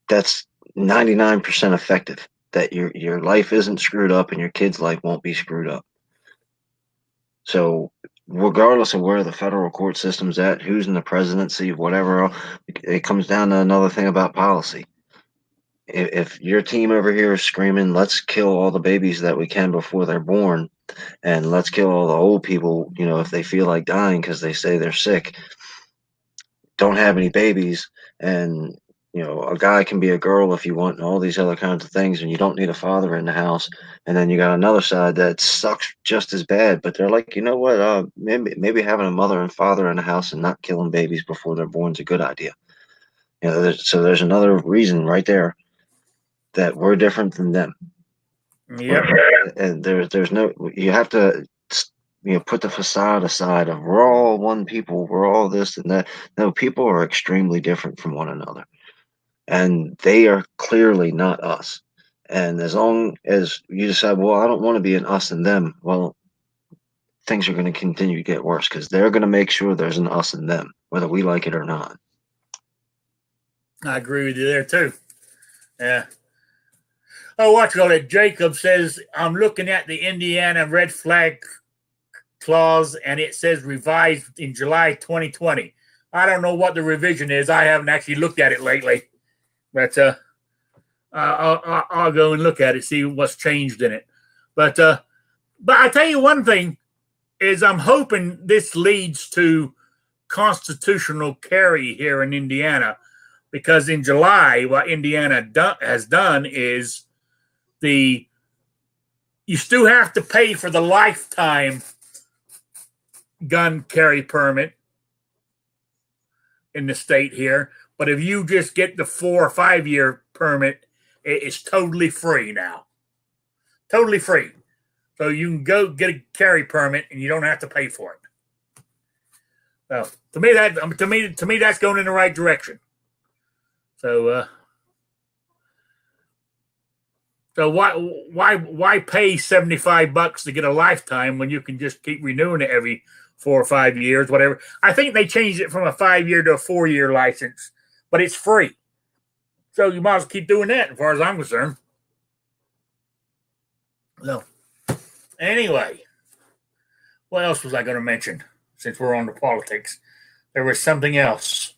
that's 99% effective. That your life isn't screwed up and your kid's life won't be screwed up. So regardless of where the federal court system's at, who's in the presidency, whatever, it comes down to another thing about policy. If your team over here is screaming, let's kill all the babies that we can before they're born, and let's kill all the old people, if they feel like dying because they say they're sick, don't have any babies, and a guy can be a girl if you want, and all these other kinds of things, and you don't need a father in the house. And then you got another side that sucks just as bad, but they're like, you know what, maybe having a mother and father in the house and not killing babies before they're born is a good idea. So there's another reason right there that we're different than them. Yeah. And there's no, you have to put the facade aside of we're all one people, we're all this and that. No, people are extremely different from one another, and they are clearly not us. And as long as you decide, well, I don't want to be an us and them, well, things are going to continue to get worse because they're going to make sure there's an us and them, whether we like it or not. I agree with you there too. Yeah. Oh, watch it. Jacob says, I'm looking at the Indiana red flag clause, and it says revised in July 2020. I don't know what the revision is. I haven't actually looked at it lately, but I'll go and look at it, see what's changed in it. But I tell you one thing is I'm hoping this leads to constitutional carry here in Indiana, because in July, what Indiana has done is you still have to pay for the lifetime gun carry permit in the state here. But if you just get the 4 or 5 year permit, it's totally free now. Totally free. So you can go get a carry permit and you don't have to pay for it. So to me that's going in the right direction. So why pay $75 to get a lifetime when you can just keep renewing it every 4 or 5 years, whatever? I think they changed it from a 5-year to a 4-year license, but it's free. So you might as well keep doing that as far as I'm concerned. So anyway, what else was I going to mention since we're on the politics? There was something else.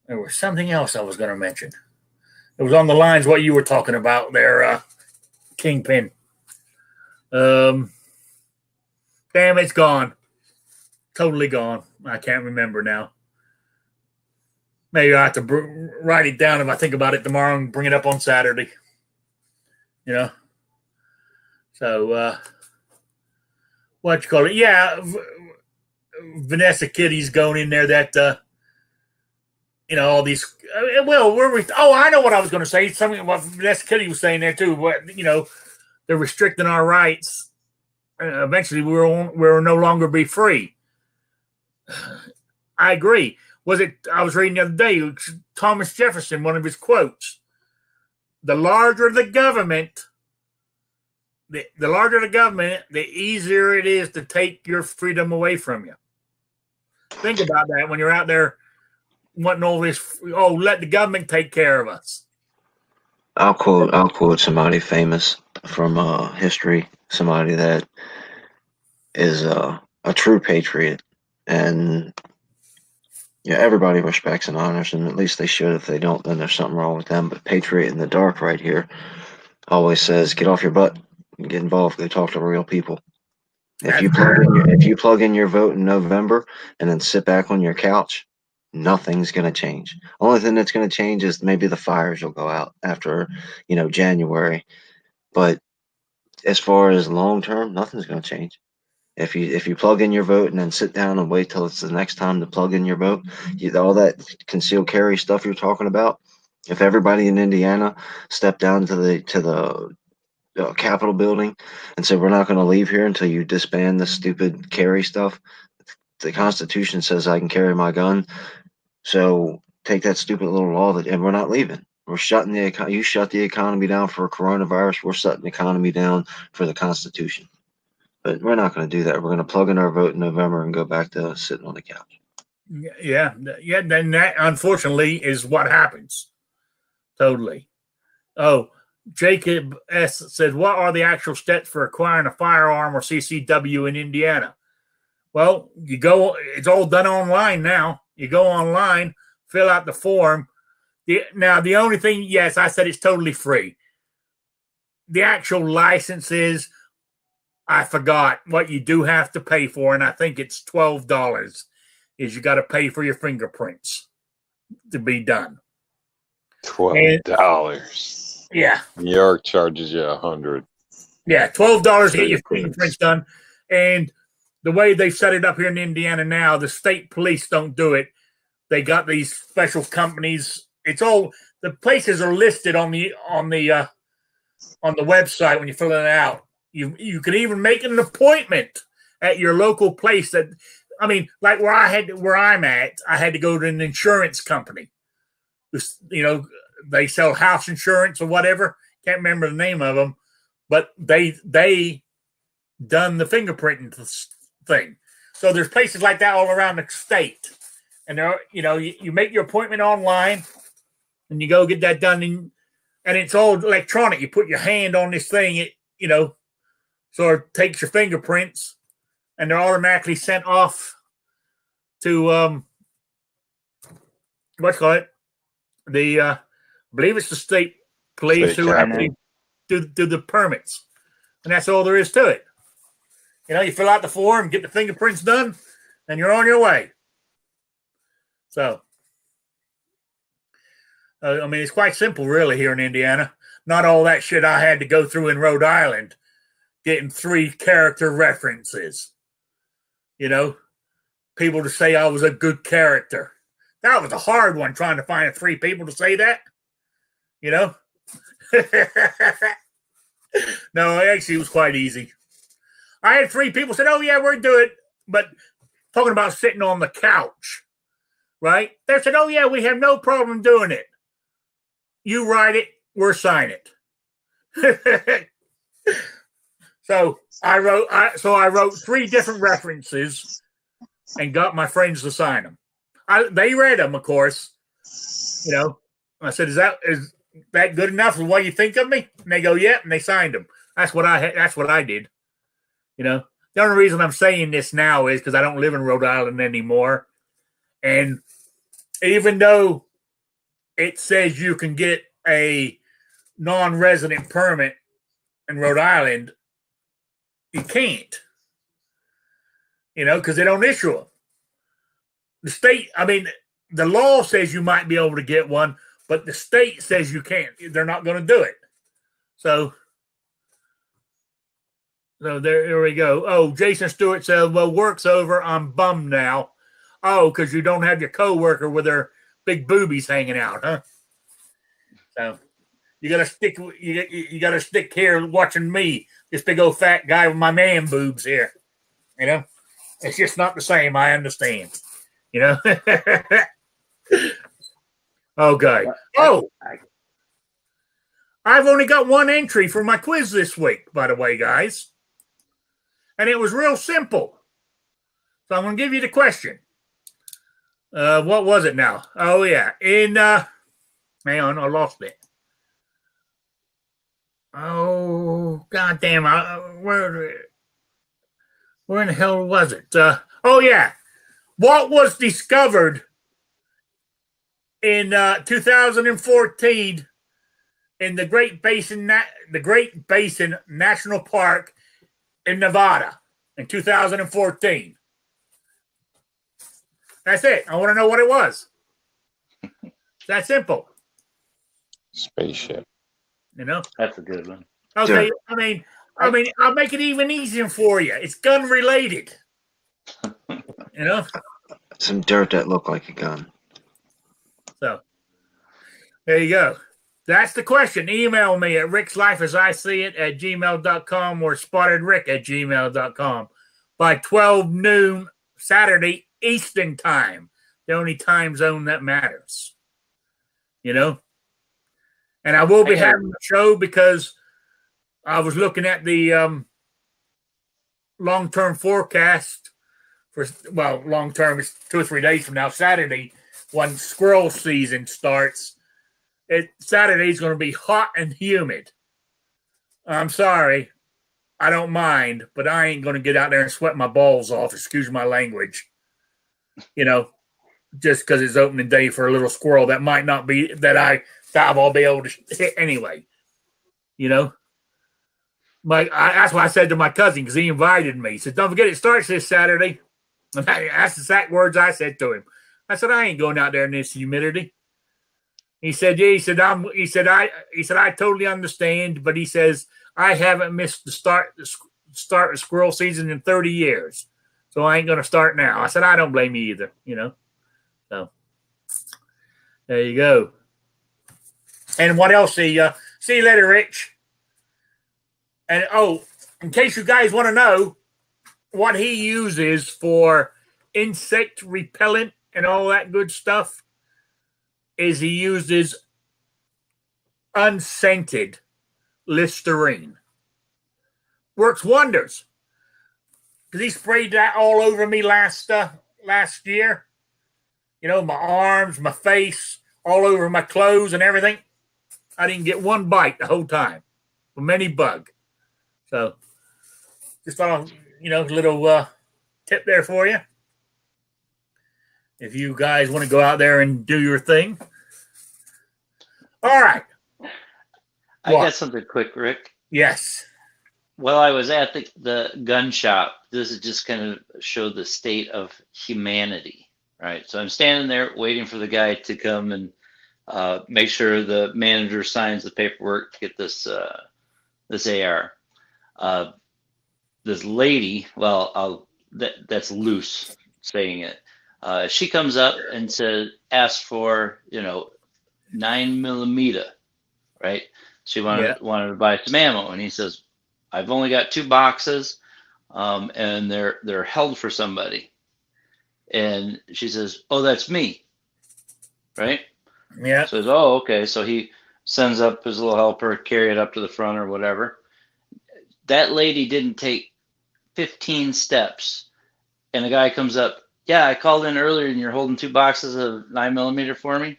I was going to mention. It was on the lines what you were talking about there, Kingpin. Damn, it's gone. Totally gone. I can't remember now. Maybe I have to write it down if I think about it tomorrow and bring it up on Saturday. So, what you call it? Yeah, Vanessa Kitty's going in there that, all these, I know what I was going to say. Something what Vanessa Kitty was saying there too. What, they're restricting our rights. Eventually we'll no longer be free. I agree. I was reading the other day, Thomas Jefferson, one of his quotes, the larger the government, the easier it is to take your freedom away from you. Think about that when you're out there wanting all this, let the government take care of us. I'll quote somebody famous from history, somebody that is a true patriot, and everybody respects and honors them. At least they should. If they don't, then there's something wrong with them. But Patriot in the Dark right here always says, get off your butt and get involved. Go talk to real people. If you plug in your vote in November and then sit back on your couch, nothing's going to change. Only thing that's going to change is maybe the fires will go out after, January. But as far as long term, nothing's going to change. If you plug in your vote and then sit down and wait till it's the next time to plug in your vote, all that concealed carry stuff you're talking about, if everybody in Indiana stepped down to the Capitol building and said, we're not going to leave here until you disband this stupid carry stuff. The Constitution says I can carry my gun. So take that stupid little law and we're not leaving. We're shutting you shut the economy down for coronavirus. We're shutting the economy down for the Constitution. But we're not going to do that. We're going to plug in our vote in November and go back to sitting on the couch. Yeah. Then that, unfortunately, is what happens. Totally. Oh, Jacob S. said, what are the actual steps for acquiring a firearm or CCW in Indiana? Well, it's all done online now. You go online, fill out the form. Now, the only thing, yes, I said it's totally free. The actual licenses, I forgot what you do have to pay for, and I think it's $12, is you got to pay for your fingerprints to be done. $12. Yeah. New York charges you $100. Yeah, $12 to get your fingerprints done. And the way they've set it up here in Indiana now, the state police don't do it. They got these special companies. It's all the places are listed on the website when you fill it out. You can even make an appointment at your local place. Like where I'm at, I had to go to an insurance company. They sell house insurance or whatever. Can't remember the name of them, but they done the fingerprinting thing. So there's places like that all around the state, and you make your appointment online, and you go get that done, and it's all electronic. You put your hand on this thing, so it takes your fingerprints, and they're automatically sent off to what's called it, I believe it's the state police who actually do the permits, and that's all there is to it. You fill out the form, get the fingerprints done, and you're on your way. So, it's quite simple, really, here in Indiana. Not all that shit I had to go through in Rhode Island, getting 3 character references. People to say I was a good character. That was a hard one, trying to find 3 people to say that. No, actually, it was quite easy. I had 3 people said, oh, yeah, we're doing it. But talking about sitting on the couch, right? They said, oh, yeah, we have no problem doing it. You write it, we'll sign it. So I wrote 3 different references and got my friends to sign them. They read them, of course. I said, is that good enough for what you think of me? And they go, yeah, and they signed them. That's what I did. The only reason I'm saying this now is because I don't live in Rhode Island anymore. And even though it says you can get a non-resident permit in Rhode Island, you can't. Because they don't issue them. The state, the law says you might be able to get one, but the state says you can't. They're not going to do it. So there we go. Oh, Jason Stewart said, well, work's over. I'm bummed now. Oh, because you don't have your coworker with her big boobies hanging out, huh? So you gotta stick here watching me, this big old fat guy with my man boobs here. It's just not the same. I understand. Okay. Oh, I've only got 1 entry for my quiz this week, by the way, guys. And it was real simple. So I'm going to give you the question. What was it now? Oh, yeah. Hang on, I lost it. Oh, goddamn. Where in the hell was it? Oh, yeah. What was discovered in 2014 in the Great Basin National Park in Nevada in 2014? That's it. I want to know what it was. It's that simple. Spaceship. That's a good one. Okay. I'll make it even easier for you. It's gun related. Some dirt that looked like a gun. So there you go. That's the question. Email me at rickslifeasiseeit@gmail.com or spottedrick@gmail.com by 12 noon Saturday Eastern time. The only time zone that matters. You know? And I will be having a show because I was looking at the long-term forecast for, well, long-term is 2 or 3 days from now, Saturday, when squirrel season starts. Saturday's going to be hot and humid. I'm sorry. I don't mind, but I ain't going to get out there and sweat my balls off, excuse my language, you know, just because it's opening day for a little squirrel that might not be, that I'll be able to hit anyway, you know. That's what I said to my cousin because he invited me. He said, don't forget it starts this Saturday. And that's the exact words I said to him. I said, I ain't going out there in this humidity. He said, yeah, he said, I totally understand, but he says, I haven't missed the start of squirrel season in 30 years. So I ain't going to start now. I said, I don't blame you either, you know. So there you go. And what else? See you later, Rich. And in case you guys want to know what he uses for insect repellent and all that good stuff, is he uses unscented Listerine. Works wonders. Because he sprayed that all over me last year. You know, my arms, my face, all over my clothes and everything. I didn't get one bite the whole time from any bug. So, just thought, you know, a little tip there for you. If you guys want to go out there and do your thing. All right. I got something quick, Rick. Yes. While I was at the gun shop, this is just kind of show the state of humanity, right? So I'm standing there waiting for the guy to come and make sure the manager signs the paperwork to get this AR. This lady, well, that's loose saying it. She comes up and asks for, 9mm, right? She wanted to buy some ammo, and he says, I've only got 2 boxes, and they're held for somebody. And she says, oh, that's me, right? Yeah. Says, oh, okay. So he sends up his little helper, carry it up to the front or whatever. That lady didn't take 15 steps, and the guy comes up, yeah, I called in earlier, and you're holding 2 boxes of 9mm for me.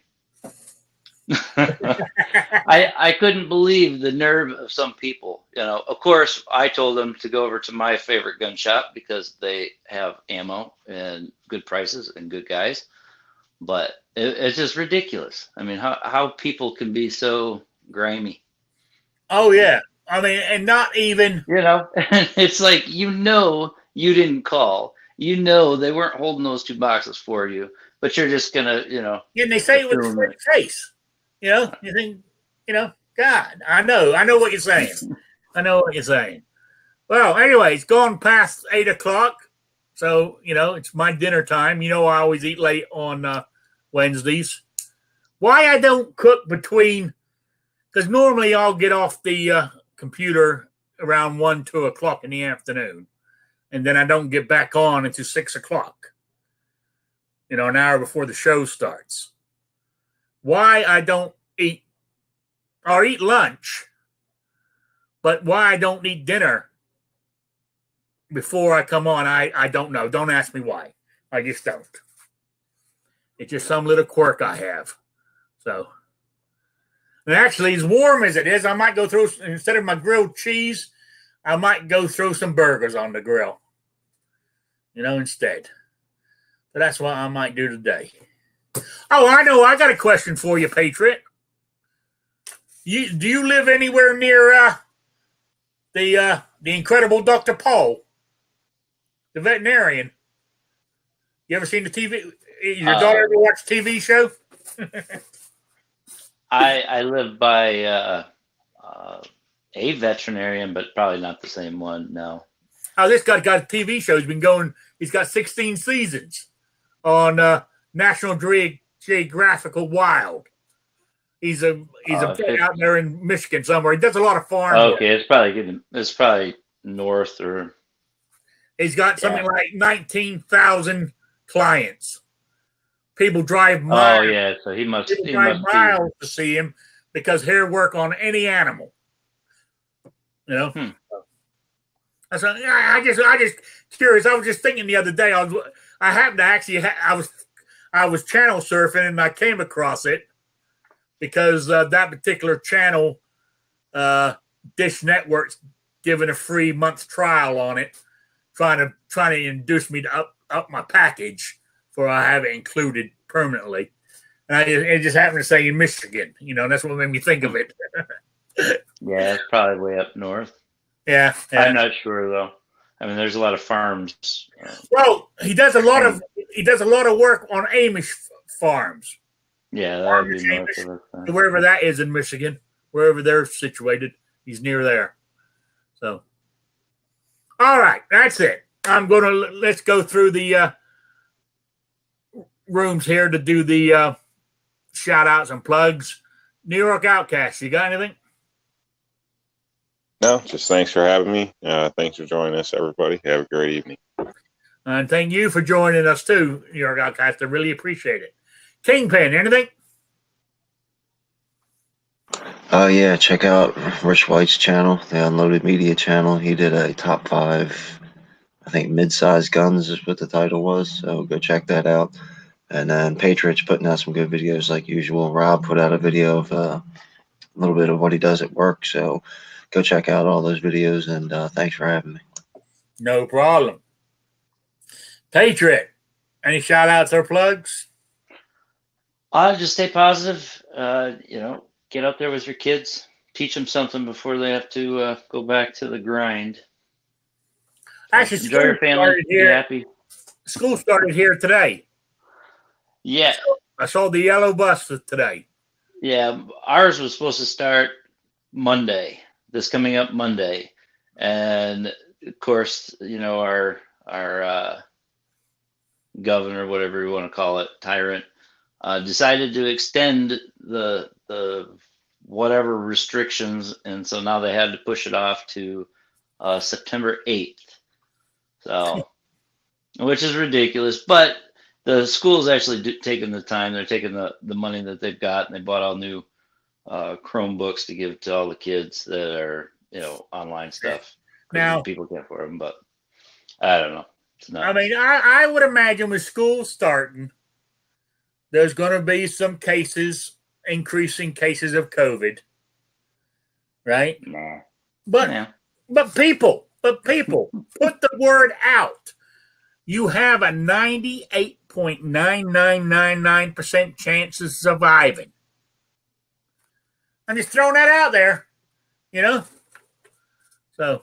I couldn't believe the nerve of some people. Of course, I told them to go over to my favorite gun shop because they have ammo and good prices and good guys. But it's just ridiculous. I mean, how people can be so grimy. Oh, yeah. I mean, and not even... it's like, you didn't call. They weren't holding those 2 boxes for you. But you're just going to, And they say it with a straight face. You think, God, I know what you're saying. I know what you're saying. Well, anyway, it's gone past 8 o'clock. So, it's my dinner time. I always eat late on Wednesdays. Why I don't cook because normally I'll get off the computer around 1, 2 o'clock in the afternoon. And then I don't get back on until 6 o'clock. An hour before the show starts. Why I don't eat, or eat lunch, but why I don't eat dinner before I come on, I don't know. Don't ask me why. I just don't. It's just some little quirk I have. So, and actually, as warm as it is, I might go through, instead of my grilled cheese, I might go throw some burgers on the grill, instead. So that's what I might do today. Oh, I know. I got a question for you, Patriot. Do you live anywhere near the incredible Dr. Paul, the veterinarian? You ever seen the TV? Your daughter ever watched the TV show? I live by a veterinarian, but probably not the same one. No. Oh, this guy got a TV show. He's been going. He's got 16 seasons on National Geographic Wild. He's a vet out there in Michigan somewhere. He does a lot of farm work. Okay, it's probably north or. He's got something like 19,000 clients. People drive miles. Oh yeah, so he must miles to see him because he'll work on any animal. You know. I just curious. I was just thinking the other day. I happened to actually. I was channel surfing and I came across it because that particular channel, Dish Network's giving a free month trial on it, trying to induce me to up my package for I have it included permanently. And it just happened to say in Michigan, you know, and that's what made me think of it. Yeah, it's probably way up north. Yeah. I'm not sure though. I mean, there's a lot of farms. Well, he does a lot of work on Amish farms. Yeah, that would be north of us. Wherever that is in Michigan, wherever they're situated, he's near there. So, all right, that's it. Let's go through the rooms here to do the shout outs and plugs. New York Outcasts, you got anything? No, just thanks for having me. Thanks for joining us, everybody. Have a great evening. And thank you for joining us too, New York Outcasts. I really appreciate it. Kingpin, anything? Oh yeah, check out Rich White's channel, the Unloaded Media channel. He did a top 5, I think mid-sized guns is what the title was. So go check that out. And then Patriot's putting out some good videos like usual. Rob put out a video of a little bit of what he does at work. So go check out all those videos, and thanks for having me. No problem. Patriot, any shout outs or plugs? Just stay positive. You know, get out there with your kids, teach them something before they have to go back to the grind. Actually, enjoy your family. Be happy. School started here today. Yeah. I saw the yellow bus today. Yeah, ours was supposed to start Monday, this coming up Monday. And of course, you know, our governor, whatever you want to call it, tyrant, decided to extend the whatever restrictions, and so now they had to push it off to September 8th. So, which is ridiculous, but the school's actually taking the time. They're taking the money that they've got, and they bought all new Chromebooks to give to all the kids that are, you know, online stuff. Now people can't afford them, but I don't know. I mean, I would imagine with school starting, there's going to be some increasing cases of COVID, right? Nah. But people, put the word out. You have a 98.9999% chance of surviving. I'm just throwing that out there, you know? So,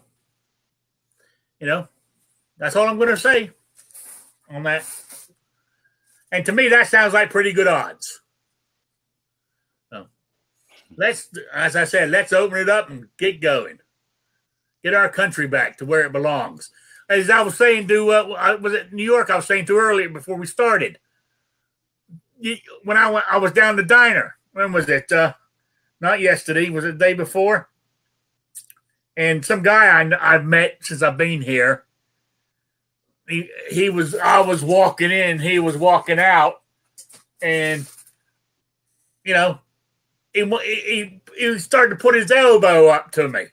you know, that's all I'm going to say on that. And to me, that sounds like pretty good odds. So as I said, let's open it up and get going. Get our country back to where it belongs. As I was saying was it New York? I was saying to earlier before we started. When I was down the diner. When was it? Not yesterday. Was it the day before? And some guy I've met since I've been here. I was walking in. He was walking out, and you know, he started to put his elbow up to me.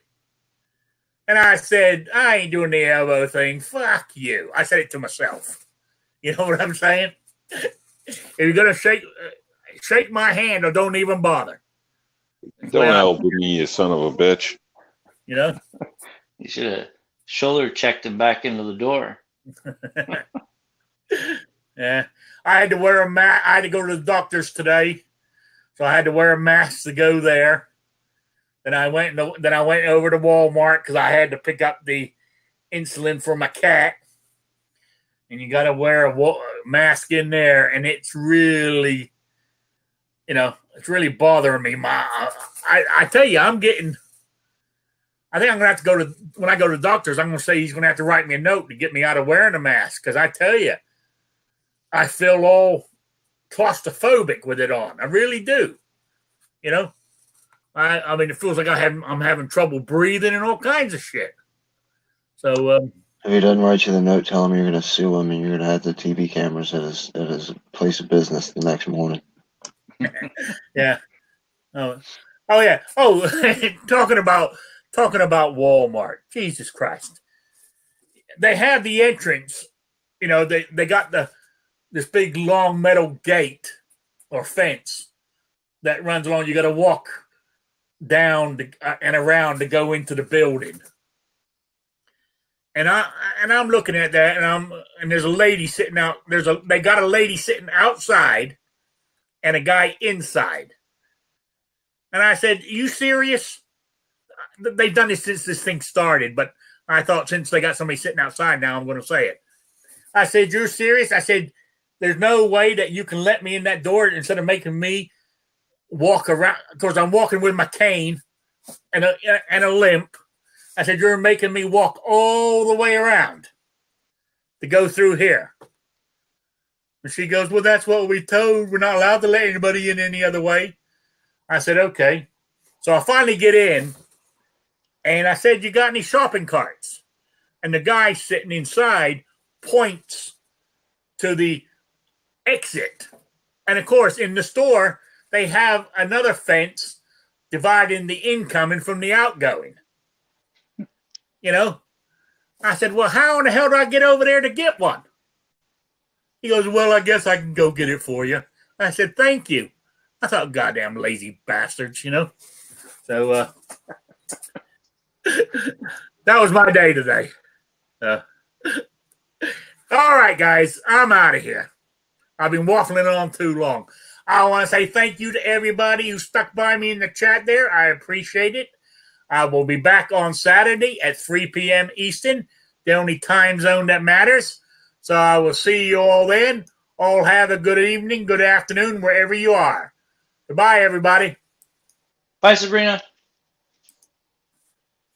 And I said, I ain't doing the elbow thing. Fuck you. I said it to myself. You know what I'm saying? If you're going to shake my hand, or don't even bother. Don't elbow me, you son of a bitch. You know? You should have shoulder checked him back into the door. Yeah. I had to wear a mask. I had to go to the doctor's today. So I had to wear a mask to go there. Then I went over to Walmart because I had to pick up the insulin for my cat. And you got to wear a mask in there, and it's really, you know, it's really bothering me. I tell you, I think I'm going to have to go to, when I go to the doctor's, I'm going to say he's going to have to write me a note to get me out of wearing a mask. Because I tell you, I feel all claustrophobic with it on. I really do. You know, I mean, it feels like I'm having trouble breathing and all kinds of shit. So, if he doesn't write you the note, tell him you're going to sue him and you're going to have the TV cameras at his place of business the next morning. Yeah. Oh yeah. Oh, talking about Walmart. Jesus Christ. They have the entrance. You know, they got this big long metal gate or fence that runs along. You got to walk down and around to go into the building. And I'm looking at that, and there's a lady sitting out. They got a lady sitting outside, and a guy inside. And I said, "You serious?" They've done this since this thing started, but I thought since they got somebody sitting outside, now I'm going to say it. I said, "You're serious?" I said, "There's no way that you can let me in that door instead of making me walk around, because I'm walking with my cane and a limp." I said, "You're making me walk all the way around to go through here." And she goes, "Well, that's what we told. We're not allowed to let anybody in any other way." I said, "Okay." So I finally get in, and I said, "You got any shopping carts?" And the guy sitting inside points to the exit. And of course, in the store, they have another fence dividing the incoming from the outgoing. You know? I said, "Well, how in the hell do I get over there to get one?" He goes, "Well, I guess I can go get it for you." I said, "Thank you." I thought, goddamn lazy bastards, you know? So, that was my day today. All right, guys, I'm out of here. I've been waffling on too long. I want to say thank you to everybody who stuck by me in the chat there. I appreciate it. I will be back on Saturday at 3 p.m. Eastern, the only time zone that matters. So I will see you all then. All have a good evening, good afternoon, wherever you are. Goodbye, everybody. Bye, Sabrina.